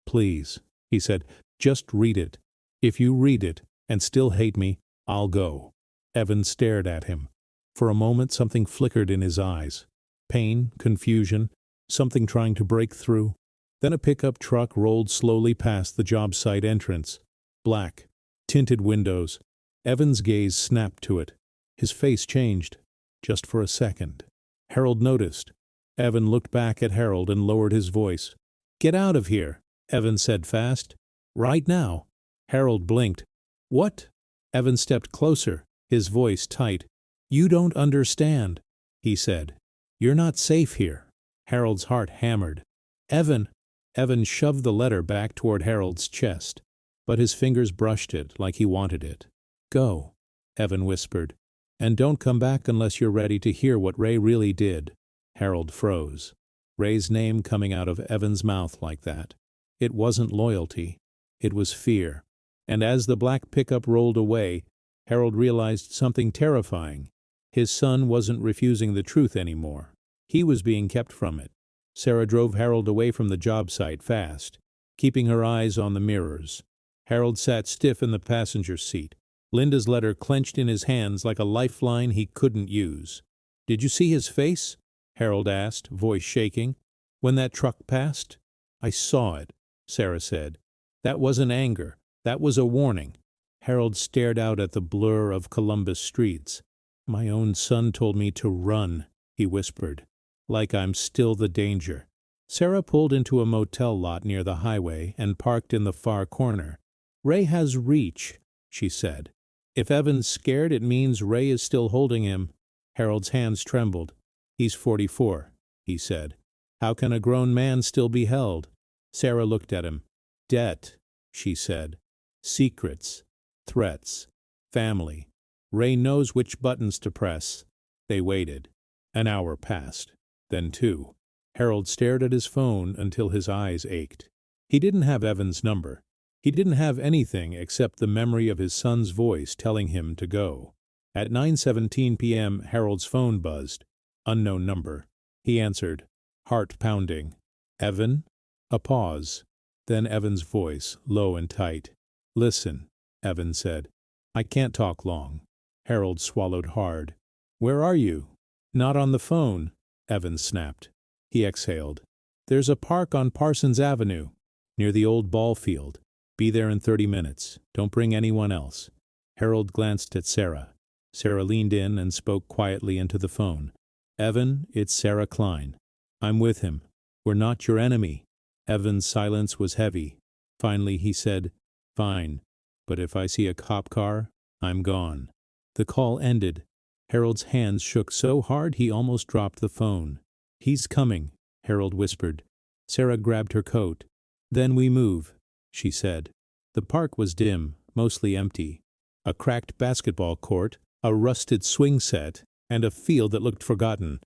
"Please," he said, "just read it. If you read it and still hate me, I'll go." Evan stared at him. For a moment something flickered in his eyes. Pain, confusion, something trying to break through. Then a pickup truck rolled slowly past the job site entrance. Black, tinted windows. Evan's gaze snapped to it. His face changed, just for a second. Harold noticed. Evan looked back at Harold and lowered his voice. "Get out of here," Evan said fast. "Right now." Harold blinked. "What?" Evan stepped closer, his voice tight. "You don't understand," he said. "You're not safe here." Harold's heart hammered. "Evan!" Evan shoved the letter back toward Harold's chest, but his fingers brushed it like he wanted it. "Go," Evan whispered, "and don't come back unless you're ready to hear what Ray really did." Harold froze. Ray's name coming out of Evan's mouth like that. It wasn't loyalty. It was fear. And as the black pickup rolled away, Harold realized something terrifying. His son wasn't refusing the truth anymore. He was being kept from it. Sarah drove Harold away from the job site fast, keeping her eyes on the mirrors. Harold sat stiff in the passenger seat, Linda's letter clenched in his hands like a lifeline he couldn't use. "Did you see his face?" Harold asked, voice shaking. "When that truck passed?" "I saw it," Sarah said. "That wasn't anger. That was a warning." Harold stared out at the blur of Columbus streets. "My own son told me to run," he whispered. "Like I'm still the danger." Sarah pulled into a motel lot near the highway and parked in the far corner. "Ray has reach," she said. "If Evan's scared, it means Ray is still holding him." Harold's hands trembled. "He's 44, he said. "How can a grown man still be held?" Sarah looked at him. "Debt," she said. "Secrets. Threats. Family. Ray knows which buttons to press." They waited. An hour passed. Then 2. Harold stared at his phone until his eyes ached. He didn't have Evan's number. He didn't have anything except the memory of his son's voice telling him to go. At 9:17 p.m., Harold's phone buzzed. Unknown number. He answered, heart pounding. Evan? A pause. Then Evan's voice, low and tight. Listen, Evan said. I can't talk long. Harold swallowed hard. Where are you? Not on the phone, Evan snapped. He exhaled. There's a park on Parsons Avenue, near the old ball field. Be there in 30 minutes. Don't bring anyone else. Harold glanced at Sarah. Sarah leaned in and spoke quietly into the phone. Evan, it's Sarah Klein. I'm with him. We're not your enemy. Evan's silence was heavy. Finally he said, Fine, but if I see a cop car, I'm gone. The call ended. Harold's hands shook so hard he almost dropped the phone. He's coming, Harold whispered. Sarah grabbed her coat. Then we move, she said. The park was dim, mostly empty. A cracked basketball court, a rusted swing set, and a field that looked forgotten.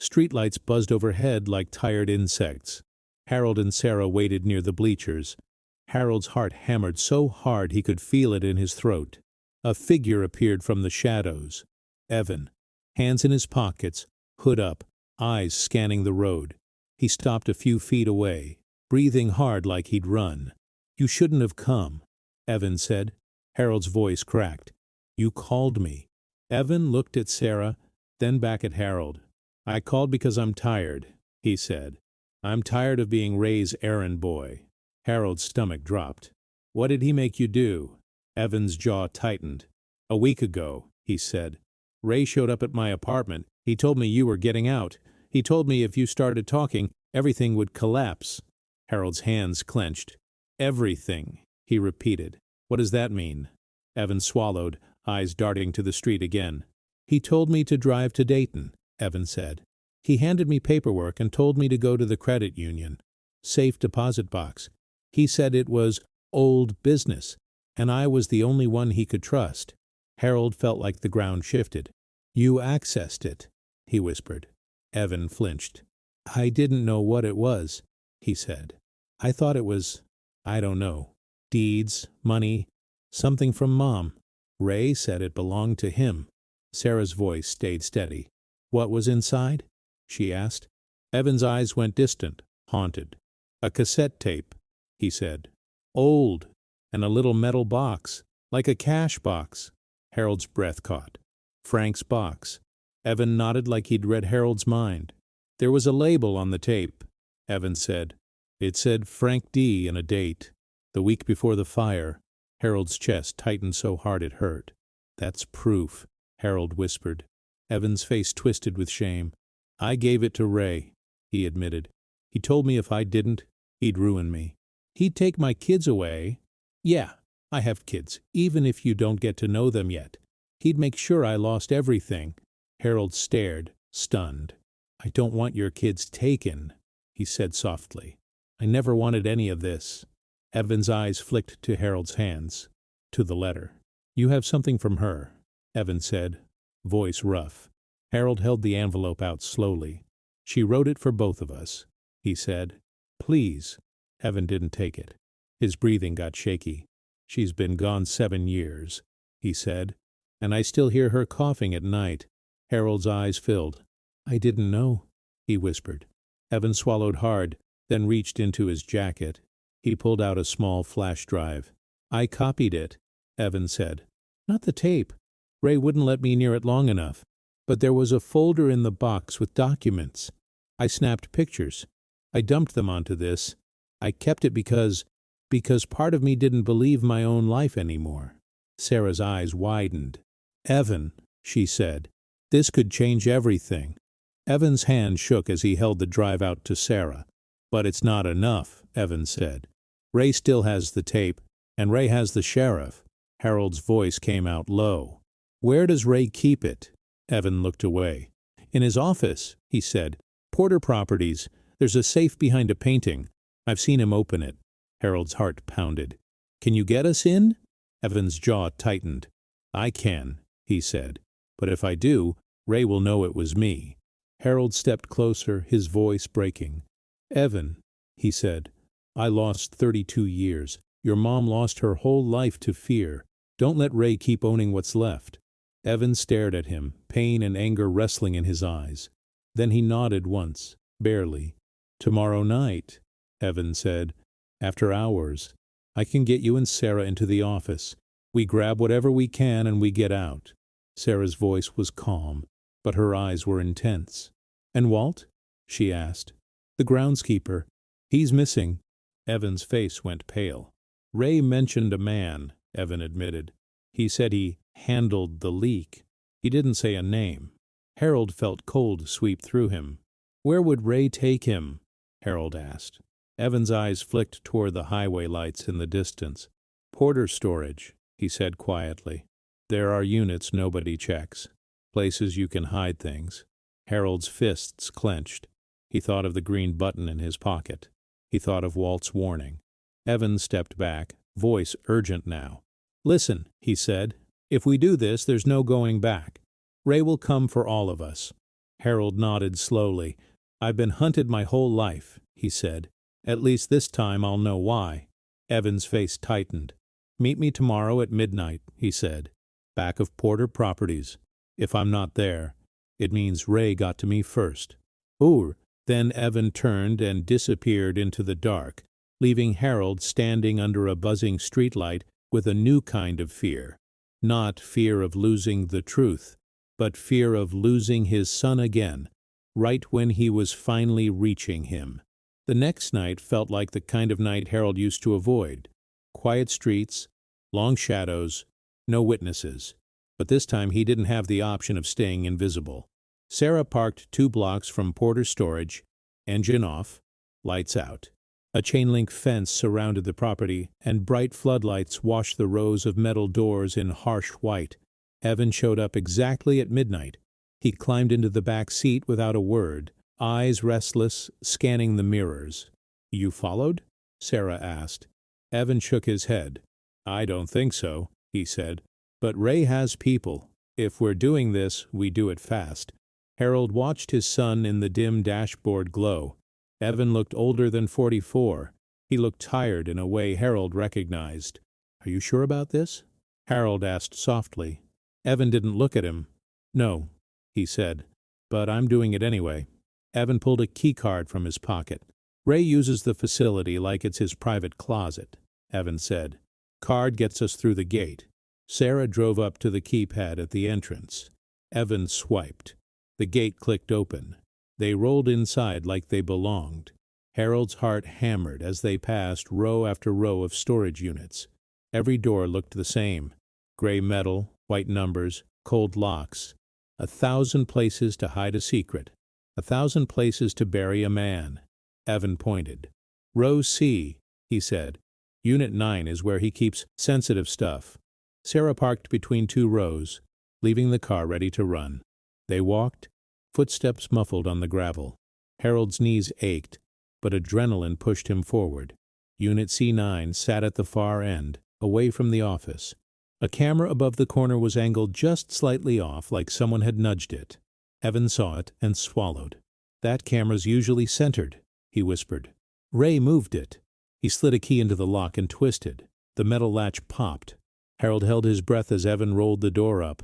Streetlights buzzed overhead like tired insects. Harold and Sarah waited near the bleachers. Harold's heart hammered so hard he could feel it in his throat. A figure appeared from the shadows. Evan, hands in his pockets, hood up, eyes scanning the road. He stopped a few feet away, breathing hard like he'd run. You shouldn't have come, Evan said. Harold's voice cracked. You called me. Evan looked at Sarah, then back at Harold. I called because I'm tired, he said. I'm tired of being Ray's errand boy. Harold's stomach dropped. What did he make you do? Evan's jaw tightened. A week ago, he said. Ray showed up at my apartment. He told me you were getting out. He told me if you started talking, everything would collapse. Harold's hands clenched. Everything, he repeated. What does that mean? Evan swallowed, eyes darting to the street again. He told me to drive to Dayton, Evan said. He handed me paperwork and told me to go to the credit union. Safe deposit box. He said it was old business, and I was the only one he could trust. Harold felt like the ground shifted. You accessed it, he whispered. Evan flinched. I didn't know what it was, he said. I thought it was, I don't know, deeds, money, something from Mom. Ray said it belonged to him. Sarah's voice stayed steady. What was inside? She asked. Evan's eyes went distant, haunted. A cassette tape, he said. Old, and a little metal box, like a cash box. Harold's breath caught. Frank's box. Evan nodded like he'd read Harold's mind. There was a label on the tape, Evan said. It said Frank D. and a date. The week before the fire. Harold's chest tightened so hard it hurt. That's proof, Harold whispered. Evan's face twisted with shame. I gave it to Ray, he admitted. He told me if I didn't, he'd ruin me. He'd take my kids away. Yeah, I have kids, even if you don't get to know them yet. He'd make sure I lost everything. Harold stared, stunned. I don't want your kids taken, he said softly. I never wanted any of this. Evan's eyes flicked to Harold's hands, to the letter. You have something from her, Evan said, voice rough. Harold held the envelope out slowly. She wrote it for both of us, he said. Please. Evan didn't take it. His breathing got shaky. She's been gone 7 years, he said, and I still hear her coughing at night. Harold's eyes filled. I didn't know, he whispered. Evan swallowed hard, then reached into his jacket. He pulled out a small flash drive. I copied it, Evan said. Not the tape. Ray wouldn't let me near it long enough. But there was a folder in the box with documents. I snapped pictures. I dumped them onto this. I kept it because part of me didn't believe my own life anymore. Sarah's eyes widened. Evan, she said, this could change everything. Evan's hand shook as he held the drive out to Sarah. But it's not enough, Evan said. Ray still has the tape, and Ray has the sheriff. Harold's voice came out low. Where does Ray keep it? Evan looked away. In his office, he said. Porter Properties. There's a safe behind a painting. I've seen him open it. Harold's heart pounded. Can you get us in? Evan's jaw tightened. I can, he said. But if I do, Ray will know it was me. Harold stepped closer, his voice breaking. Evan, he said, I lost 32 years. Your mom lost her whole life to fear. Don't let Ray keep owning what's left. Evan stared at him, pain and anger wrestling in his eyes. Then he nodded once, barely. "Tomorrow night," Evan said. "After hours. I can get you and Sarah into the office. We grab whatever we can and we get out." Sarah's voice was calm, but her eyes were intense. "And Walt?" she asked. "The groundskeeper. He's missing." Evan's face went pale. "Ray mentioned a man," Evan admitted. "He said he handled the leak. He didn't say a name." Harold felt cold sweep through him. "Where would Ray take him?" Harold asked. Evan's eyes flicked toward the highway lights in the distance. "Porter storage," he said quietly. "There are units nobody checks. Places you can hide things." Harold's fists clenched. He thought of the green button in his pocket. He thought of Walt's warning. Evan stepped back, voice urgent now. "Listen," he said. "If we do this, there's no going back. Ray will come for all of us." Harold nodded slowly. "I've been hunted my whole life," he said. "At least this time I'll know why." Evan's face tightened. "Meet me tomorrow at midnight," he said. "Back of Porter Properties. If I'm not there, it means Ray got to me first." "Ooh!" Then Evan turned and disappeared into the dark, leaving Harold standing under a buzzing streetlight with a new kind of fear. Not fear of losing the truth, but fear of losing his son again, right when he was finally reaching him. The next night felt like the kind of night Harold used to avoid. Quiet streets, long shadows, no witnesses. But this time he didn't have the option of staying invisible. Sarah parked 2 blocks from Porter Storage, engine off, lights out. A chain-link fence surrounded the property, and bright floodlights washed the rows of metal doors in harsh white. Evan showed up exactly at midnight. He climbed into the back seat without a word, eyes restless, scanning the mirrors. "You followed?" Sarah asked. Evan shook his head. "I don't think so," he said. "But Ray has people. If we're doing this, we do it fast." Harold watched his son in the dim dashboard glow. Evan looked older than 44. He looked tired in a way Harold recognized. "Are you sure about this?" Harold asked softly. Evan didn't look at him. "No," he said, "but I'm doing it anyway." Evan pulled a key card from his pocket. "Ray uses the facility like it's his private closet," Evan said. "Card gets us through the gate." Sarah drove up to the keypad at the entrance. Evan swiped. The gate clicked open. They rolled inside like they belonged. Harold's heart hammered as they passed row after row of storage units. Every door looked the same. Gray metal, white numbers, cold locks. 1,000 places to hide a secret. 1,000 places to bury a man. Evan pointed. "Row C," he said. "Unit 9 is where he keeps sensitive stuff." Sarah parked between 2 rows, leaving the car ready to run. They walked, footsteps muffled on the gravel. Harold's knees ached, but adrenaline pushed him forward. Unit C9 sat at the far end, away from the office. A camera above the corner was angled just slightly off, like someone had nudged it. Evan saw it and swallowed. "That camera's usually centered," he whispered. "Ray moved it." He slid a key into the lock and twisted. The metal latch popped. Harold held his breath as Evan rolled the door up.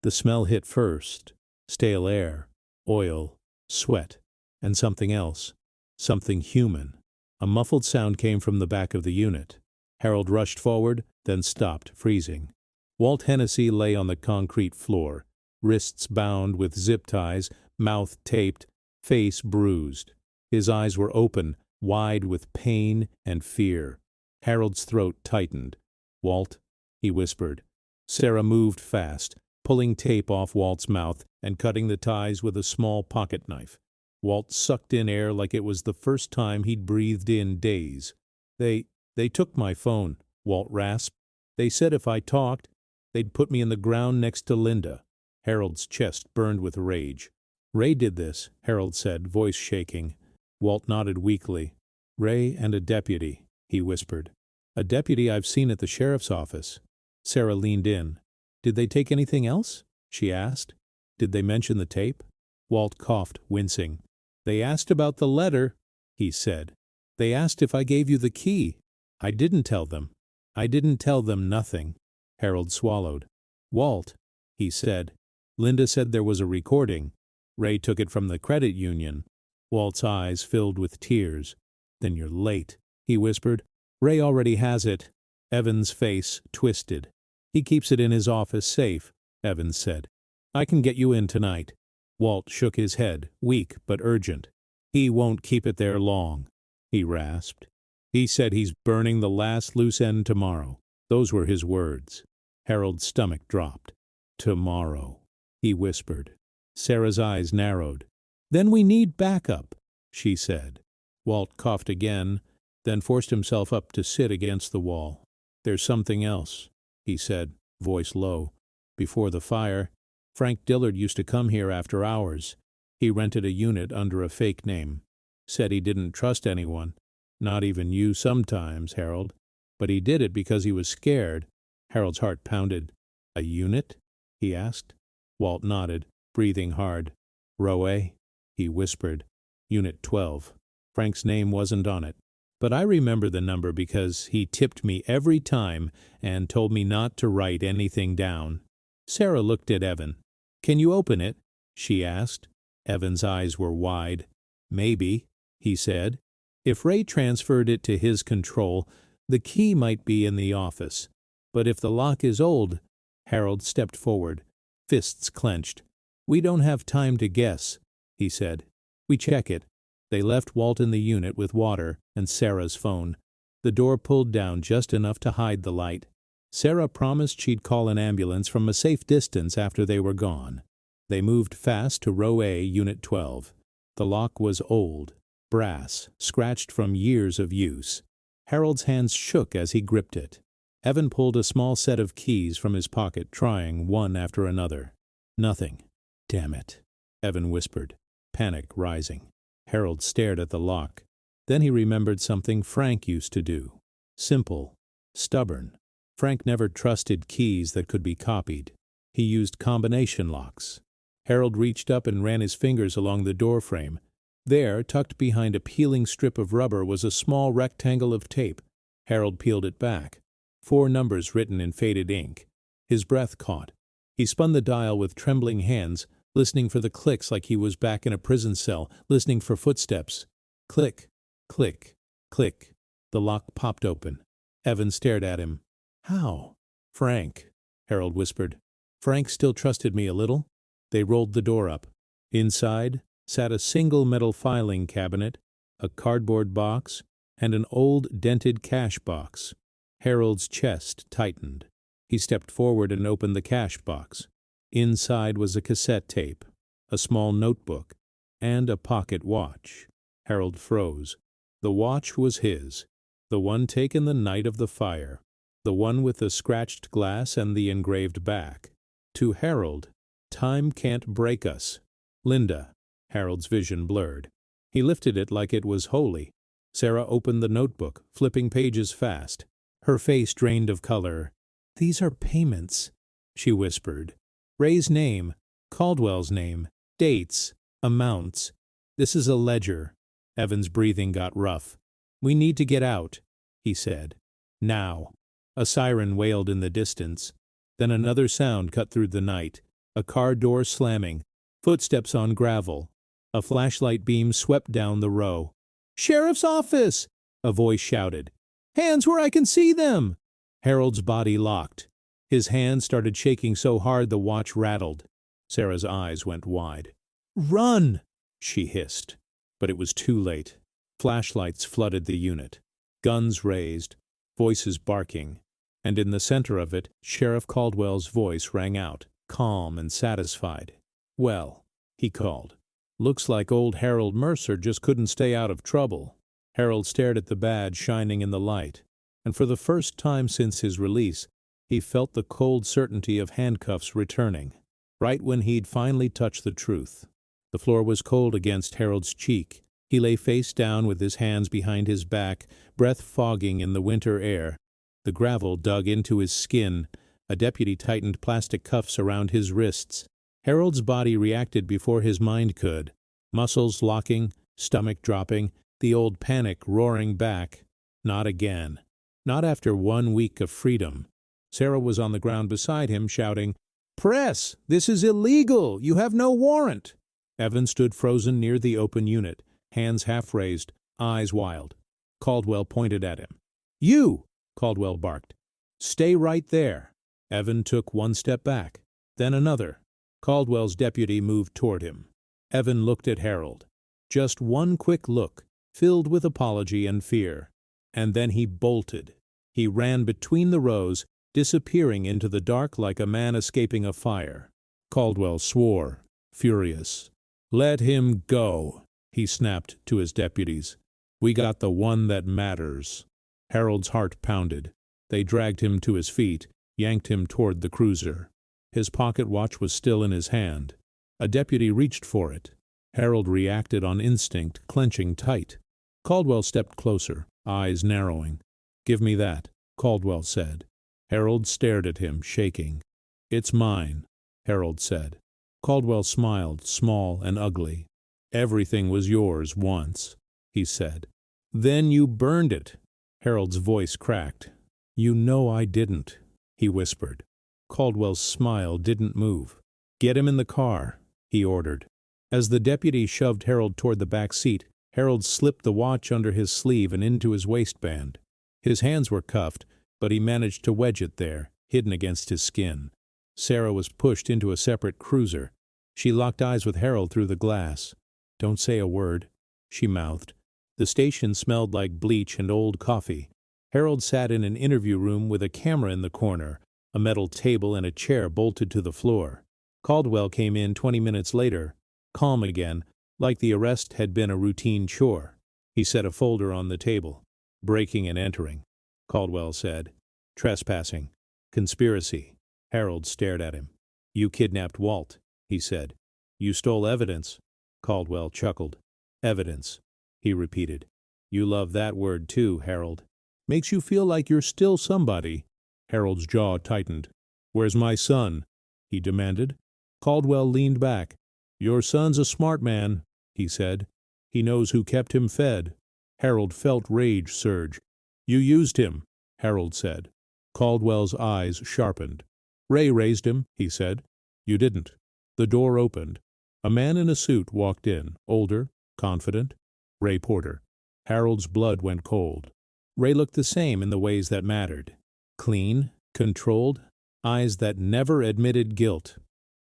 The smell hit first. Stale air, oil, sweat, and something else. Something human. A muffled sound came from the back of the unit. Harold rushed forward, then stopped, freezing. Walt Hennessy lay on the concrete floor, wrists bound with zip ties, mouth taped, face bruised. His eyes were open, wide with pain and fear. Harold's throat tightened. "Walt," he whispered. Sarah moved fast, pulling tape off Walt's mouth and cutting the ties with a small pocket knife. Walt sucked in air like it was the first time he'd breathed in days. They took my phone," Walt rasped. "They said if I talked, they'd put me in the ground next to Linda." Harold's chest burned with rage. "Ray did this," Harold said, voice shaking. Walt nodded weakly. "Ray and a deputy," he whispered. "A deputy I've seen at the sheriff's office." Sarah leaned in. "Did they take anything else?" she asked. "Did they mention the tape?" Walt coughed, wincing. "They asked about the letter," he said. "They asked if I gave you the key. I didn't tell them. I didn't tell them nothing." Harold swallowed. "Walt, he said. Linda said there was a recording. Ray took it from the credit union. Walt's eyes filled with tears. Then you're late, he whispered. Ray already has it. Evan's face twisted. He keeps it in his office safe, Evans said. I can get you in tonight. Walt shook his head, weak but urgent. He won't keep it there long, he rasped. He said he's burning the last loose end tomorrow. Those were his words. Harold's stomach dropped. Tomorrow, he whispered. Sarah's eyes narrowed. Then we need backup, she said. Walt coughed again, then forced himself up to sit against the wall. There's something else, he said, voice low. Before the fire, Frank Dillard used to come here after hours. He rented a unit under a fake name. Said he didn't trust anyone, not even you sometimes, Harold. But he did it because he was scared. Harold's heart pounded. A unit? He asked. Walt nodded, breathing hard. Row A? He whispered. Unit 12. Frank's name wasn't on it. But I remember the number because he tipped me every time and told me not to write anything down. Sarah looked at Evan. Can you open it? She asked. Evan's eyes were wide. Maybe, he said. If Ray transferred it to his control, the key might be in the office. But if the lock is old, Harold stepped forward, fists clenched. We don't have time to guess, he said. We check it. They left Walt in the unit with water and Sarah's phone. The door pulled down just enough to hide the light. Sarah promised she'd call an ambulance from a safe distance after they were gone. They moved fast to Row A, Unit 12. The lock was old, brass, scratched from years of use. Harold's hands shook as he gripped it. Evan pulled a small set of keys from his pocket, trying one after another. Nothing. Damn it, Evan whispered, panic rising. Harold stared at the lock. Then he remembered something Frank used to do. Simple, stubborn. Frank never trusted keys that could be copied. He used combination locks. Harold reached up and ran his fingers along the doorframe. There, tucked behind a peeling strip of rubber, was a small rectangle of tape. Harold peeled it back. 4 numbers written in faded ink. His breath caught. He spun the dial with trembling hands, listening for the clicks like he was back in a prison cell, listening for footsteps. Click, click, click. The lock popped open. Evan stared at him. How? Frank, Harold whispered. Frank still trusted me a little. They rolled the door up. Inside sat a single metal filing cabinet, a cardboard box, and an old dented cash box. Harold's chest tightened. He stepped forward and opened the cash box. Inside was a cassette tape, a small notebook, and a pocket watch. Harold froze. The watch was his, the one taken the night of the fire, the one with the scratched glass and the engraved back. To Harold, time can't break us. Linda. Harold's vision blurred. He lifted it like it was holy. Sarah opened the notebook, flipping pages fast. Her face drained of color. These are payments, she whispered. Ray's name, Caldwell's name, dates, amounts. This is a ledger. Evan's breathing got rough. We need to get out, he said. Now. A siren wailed in the distance. Then another sound cut through the night. A car door slamming. Footsteps on gravel. A flashlight beam swept down the row. Sheriff's office! A voice shouted. Hands where I can see them! Harold's body locked. His hands started shaking so hard the watch rattled. Sarah's eyes went wide. Run! She hissed. But it was too late. Flashlights flooded the unit. Guns raised. Voices barking. And in the center of it, Sheriff Caldwell's voice rang out, calm and satisfied. Well, he called. Looks like old Harold Mercer just couldn't stay out of trouble. Harold stared at the badge shining in the light, and for the first time since his release, he felt the cold certainty of handcuffs returning, right when he'd finally touched the truth. The floor was cold against Harold's cheek. He lay face down with his hands behind his back, breath fogging in the winter air. The gravel dug into his skin. A deputy tightened plastic cuffs around his wrists. Harold's body reacted before his mind could. Muscles locking, stomach dropping, the old panic roaring back. Not again. Not after 1 week of freedom. Sarah was on the ground beside him, shouting, "Press! This is illegal! You have no warrant!" Evan stood frozen near the open unit, hands half raised, eyes wild. Caldwell pointed at him. "You!" Caldwell barked. "Stay right there." Evan took one step back, then another. Caldwell's deputy moved toward him. Evan looked at Harold. Just one quick look, filled with apology and fear. And then he bolted. He ran between the rows, disappearing into the dark like a man escaping a fire. Caldwell swore, furious. "Let him go," he snapped to his deputies. "We got the one that matters." Harold's heart pounded. They dragged him to his feet, yanked him toward the cruiser. His pocket watch was still in his hand. A deputy reached for it. Harold reacted on instinct, clenching tight. Caldwell stepped closer, eyes narrowing. "Give me that," Caldwell said. Harold stared at him, shaking. "It's mine," Harold said. Caldwell smiled, small and ugly. "Everything was yours once," he said. "Then you burned it." Harold's voice cracked. "You know I didn't," he whispered. Caldwell's smile didn't move. "Get him in the car," he ordered. As the deputy shoved Harold toward the back seat, Harold slipped the watch under his sleeve and into his waistband. His hands were cuffed, but he managed to wedge it there, hidden against his skin. Sarah was pushed into a separate cruiser. She locked eyes with Harold through the glass. "Don't say a word," she mouthed. The station smelled like bleach and old coffee. Harold sat in an interview room with a camera in the corner, a metal table and a chair bolted to the floor. Caldwell came in 20 minutes later, calm again, like the arrest had been a routine chore. He set a folder on the table. "Breaking and entering," Caldwell said. "Trespassing. Conspiracy." Harold stared at him. "You kidnapped Walt," he said. "You stole evidence." Caldwell chuckled. "Evidence," he repeated. "You love that word too, Harold. Makes you feel like you're still somebody." Harold's jaw tightened. "Where's my son?" he demanded. Caldwell leaned back. "Your son's a smart man," he said. "He knows who kept him fed." Harold felt rage surge. "You used him," Harold said. Caldwell's eyes sharpened. "Ray raised him," he said. "You didn't." The door opened. A man in a suit walked in, older, confident. Ray Porter. Harold's blood went cold. Ray looked the same in the ways that mattered. Clean, controlled, eyes that never admitted guilt.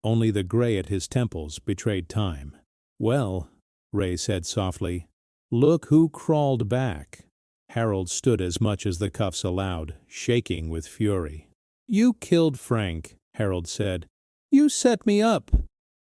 Only the gray at his temples betrayed time. "Well," Ray said softly, "look who crawled back." Harold stood as much as the cuffs allowed, shaking with fury. "You killed Frank," Harold said. "You set me up."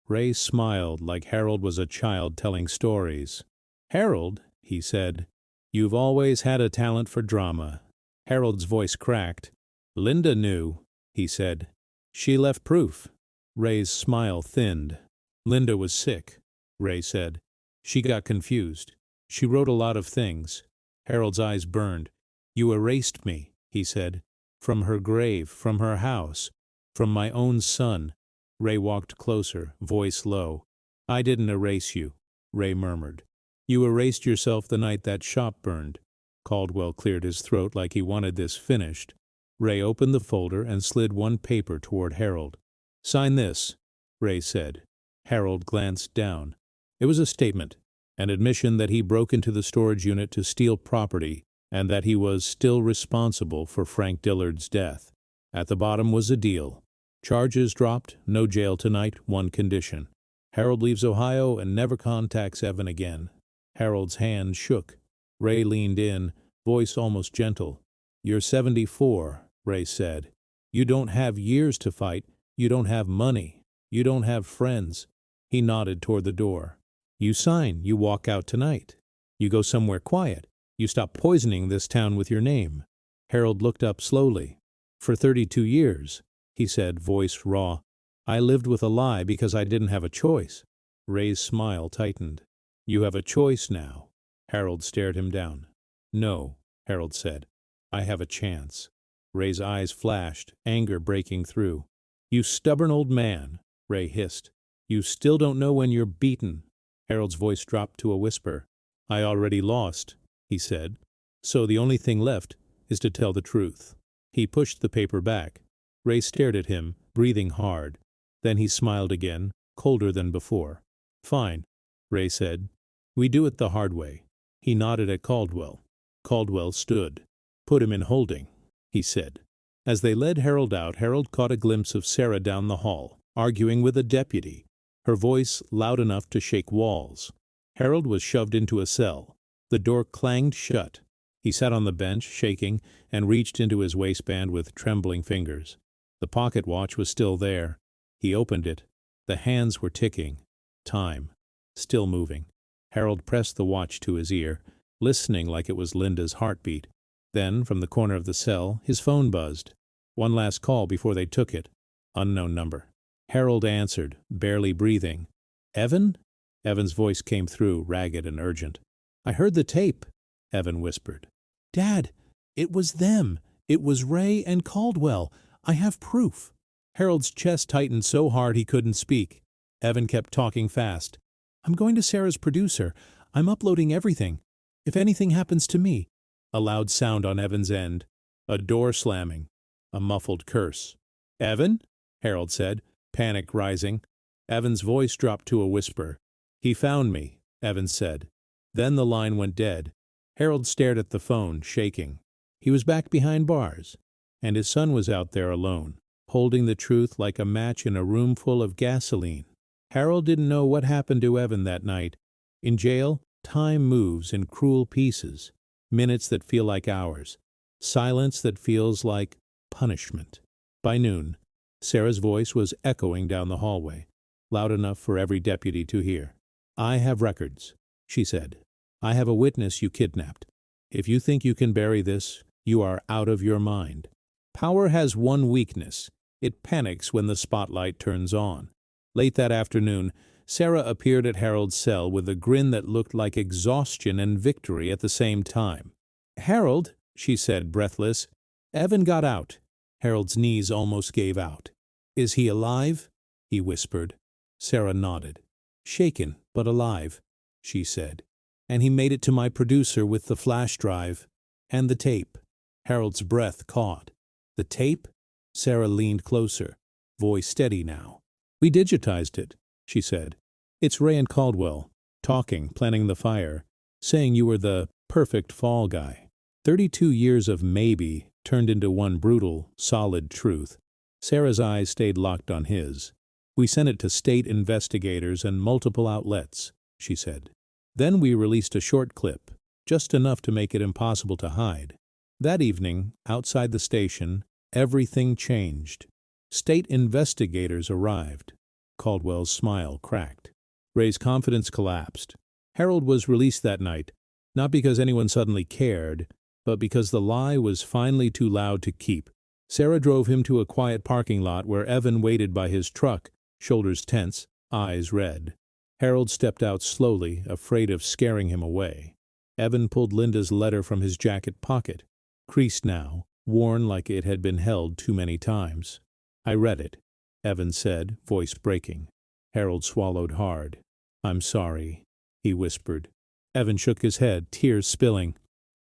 Ray smiled like Harold was a child telling stories. "Harold," he said, "you've always had a talent for drama." Harold's voice cracked. "Linda knew," he said. "She left proof." Ray's smile thinned. "Linda was sick," Ray said. "She got confused. She wrote a lot of things." Harold's eyes burned. "You erased me," he said. "From her grave, from her house, from my own son." Ray walked closer, voice low. "I didn't erase you," Ray murmured. "You erased yourself the night that shop burned." Caldwell cleared his throat like he wanted this finished. Ray opened the folder and slid one paper toward Harold. "Sign this," Ray said. Harold glanced down. It was a statement, an admission that he broke into the storage unit to steal property and that he was still responsible for Frank Dillard's death. At the bottom was a deal. Charges dropped, no jail tonight, one condition. Harold leaves Ohio and never contacts Evan again. Harold's hand shook. Ray leaned in, voice almost gentle. "You're 74, Ray said. "You don't have years to fight. You don't have money. You don't have friends." He nodded toward the door. "You sign. You walk out tonight. You go somewhere quiet. You stop poisoning this town with your name." Harold looked up slowly. "For 32 years, he said, voice raw. "I lived with a lie because I didn't have a choice." Ray's smile tightened. "You have a choice now." Harold stared him down. "No," Harold said. "I have a chance." Ray's eyes flashed, anger breaking through. "You stubborn old man," Ray hissed. "You still don't know when you're beaten." Harold's voice dropped to a whisper. "I already lost," he said. "So the only thing left is to tell the truth." He pushed the paper back. Ray stared at him, breathing hard. Then he smiled again, colder than before. "Fine," Ray said. "We do it the hard way." He nodded at Caldwell. Caldwell stood. "Put him in holding," he said. As they led Harold out, Harold caught a glimpse of Sarah down the hall, arguing with a deputy, her voice loud enough to shake walls. Harold was shoved into a cell. The door clanged shut. He sat on the bench, shaking, and reached into his waistband with trembling fingers. The pocket watch was still there. He opened it. The hands were ticking. Time. Still moving. Harold pressed the watch to his ear, listening like it was Linda's heartbeat. Then, from the corner of the cell, his phone buzzed. One last call before they took it. Unknown number. Harold answered, barely breathing. "Evan?" Evan's voice came through, ragged and urgent. "I heard the tape," Evan whispered. "Dad, it was them. It was Ray and Caldwell. I have proof." Harold's chest tightened so hard he couldn't speak. Evan kept talking fast. "I'm going to Sarah's producer. I'm uploading everything. If anything happens to me—" A loud sound on Evan's end. A door slamming. A muffled curse. "Evan?" Harold said, panic rising. Evan's voice dropped to a whisper. "He found me," Evan said. Then the line went dead. Harold stared at the phone, shaking. He was back behind bars, and his son was out there alone, holding the truth like a match in a room full of gasoline. Harold didn't know what happened to Evan that night. In jail, time moves in cruel pieces, minutes that feel like hours, silence that feels like punishment. By noon, Sarah's voice was echoing down the hallway, loud enough for every deputy to hear. "I have records," she said. "I have a witness you kidnapped. If you think you can bury this, you are out of your mind." Power has one weakness. It panics when the spotlight turns on. Late that afternoon, Sarah appeared at Harold's cell with a grin that looked like exhaustion and victory at the same time. "Harold," she said, breathless, "Evan got out." Harold's knees almost gave out. "Is he alive?" he whispered. Sarah nodded. "Shaken, but alive," she said. "And he made it to my producer with the flash drive and the tape." Harold's breath caught. "The tape?" Sarah leaned closer, voice steady now. "We digitized it," she said. "It's Ray and Caldwell, talking, planning the fire, saying you were the perfect fall guy. 32 years of maybe turned into one brutal, solid truth." Sarah's eyes stayed locked on his. "We sent it to state investigators and multiple outlets," she said. "Then we released a short clip, just enough to make it impossible to hide. That evening, outside the station, everything changed. State investigators arrived." Caldwell's smile cracked. Ray's confidence collapsed. Harold was released that night, not because anyone suddenly cared, but because the lie was finally too loud to keep. Sarah drove him to a quiet parking lot where Evan waited by his truck, shoulders tense, eyes red. Harold stepped out slowly, afraid of scaring him away. Evan pulled Linda's letter from his jacket pocket, creased now, worn like it had been held too many times. "I read it," Evan said, voice breaking. Harold swallowed hard. "I'm sorry," he whispered. Evan shook his head, tears spilling.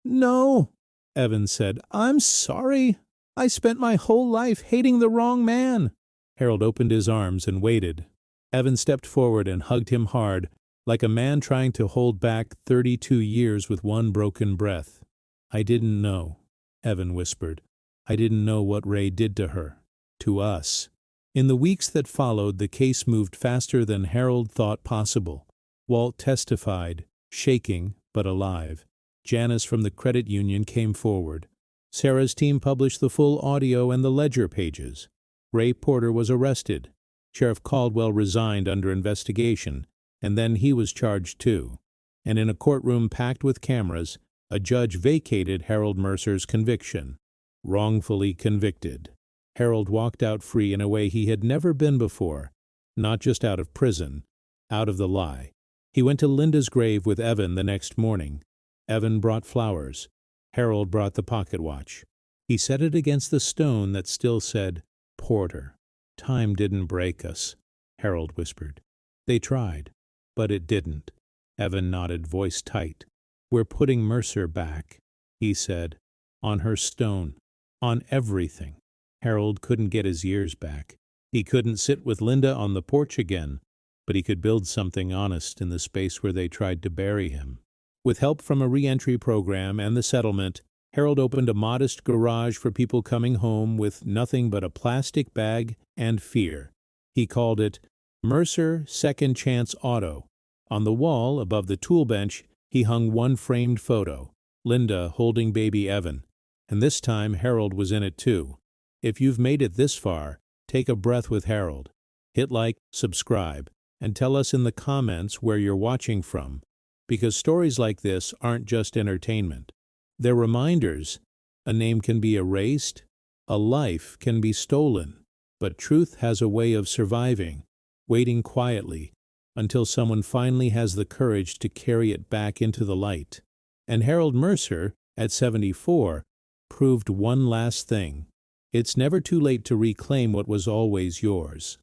"No," Evan said. "I'm sorry. I spent my whole life hating the wrong man." Harold opened his arms and waited. Evan stepped forward and hugged him hard, like a man trying to hold back 32 years with one broken breath. "I didn't know," Evan whispered. "I didn't know what Ray did to her. To us." In the weeks that followed, the case moved faster than Harold thought possible. Walt testified, shaking but alive. Janice from the credit union came forward. Sarah's team published the full audio and the ledger pages. Ray Porter was arrested. Sheriff Caldwell resigned under investigation, and then he was charged too. And in a courtroom packed with cameras, a judge vacated Harold Mercer's conviction. Wrongfully convicted. Harold walked out free in a way he had never been before, not just out of prison, out of the lie. He went to Linda's grave with Evan the next morning. Evan brought flowers. Harold brought the pocket watch. He set it against the stone that still said, "Porter." "Time didn't break us," Harold whispered. "They tried, but it didn't." Evan nodded, voice tight. "We're putting Mercer back," he said, "on her stone, on everything." Harold couldn't get his years back. He couldn't sit with Linda on the porch again, but he could build something honest in the space where they tried to bury him. With help from a re-entry program and the settlement, Harold opened a modest garage for people coming home with nothing but a plastic bag and fear. He called it Mercer Second Chance Auto. On the wall, above the tool bench, he hung one framed photo, Linda holding baby Evan. And this time Harold was in it too. If you've made it this far, take a breath with Harold. Hit like, subscribe, and tell us in the comments where you're watching from. Because stories like this aren't just entertainment. They're reminders. A name can be erased, a life can be stolen, but truth has a way of surviving, waiting quietly, until someone finally has the courage to carry it back into the light. And Harold Mercer, at 74, proved one last thing. It's never too late to reclaim what was always yours.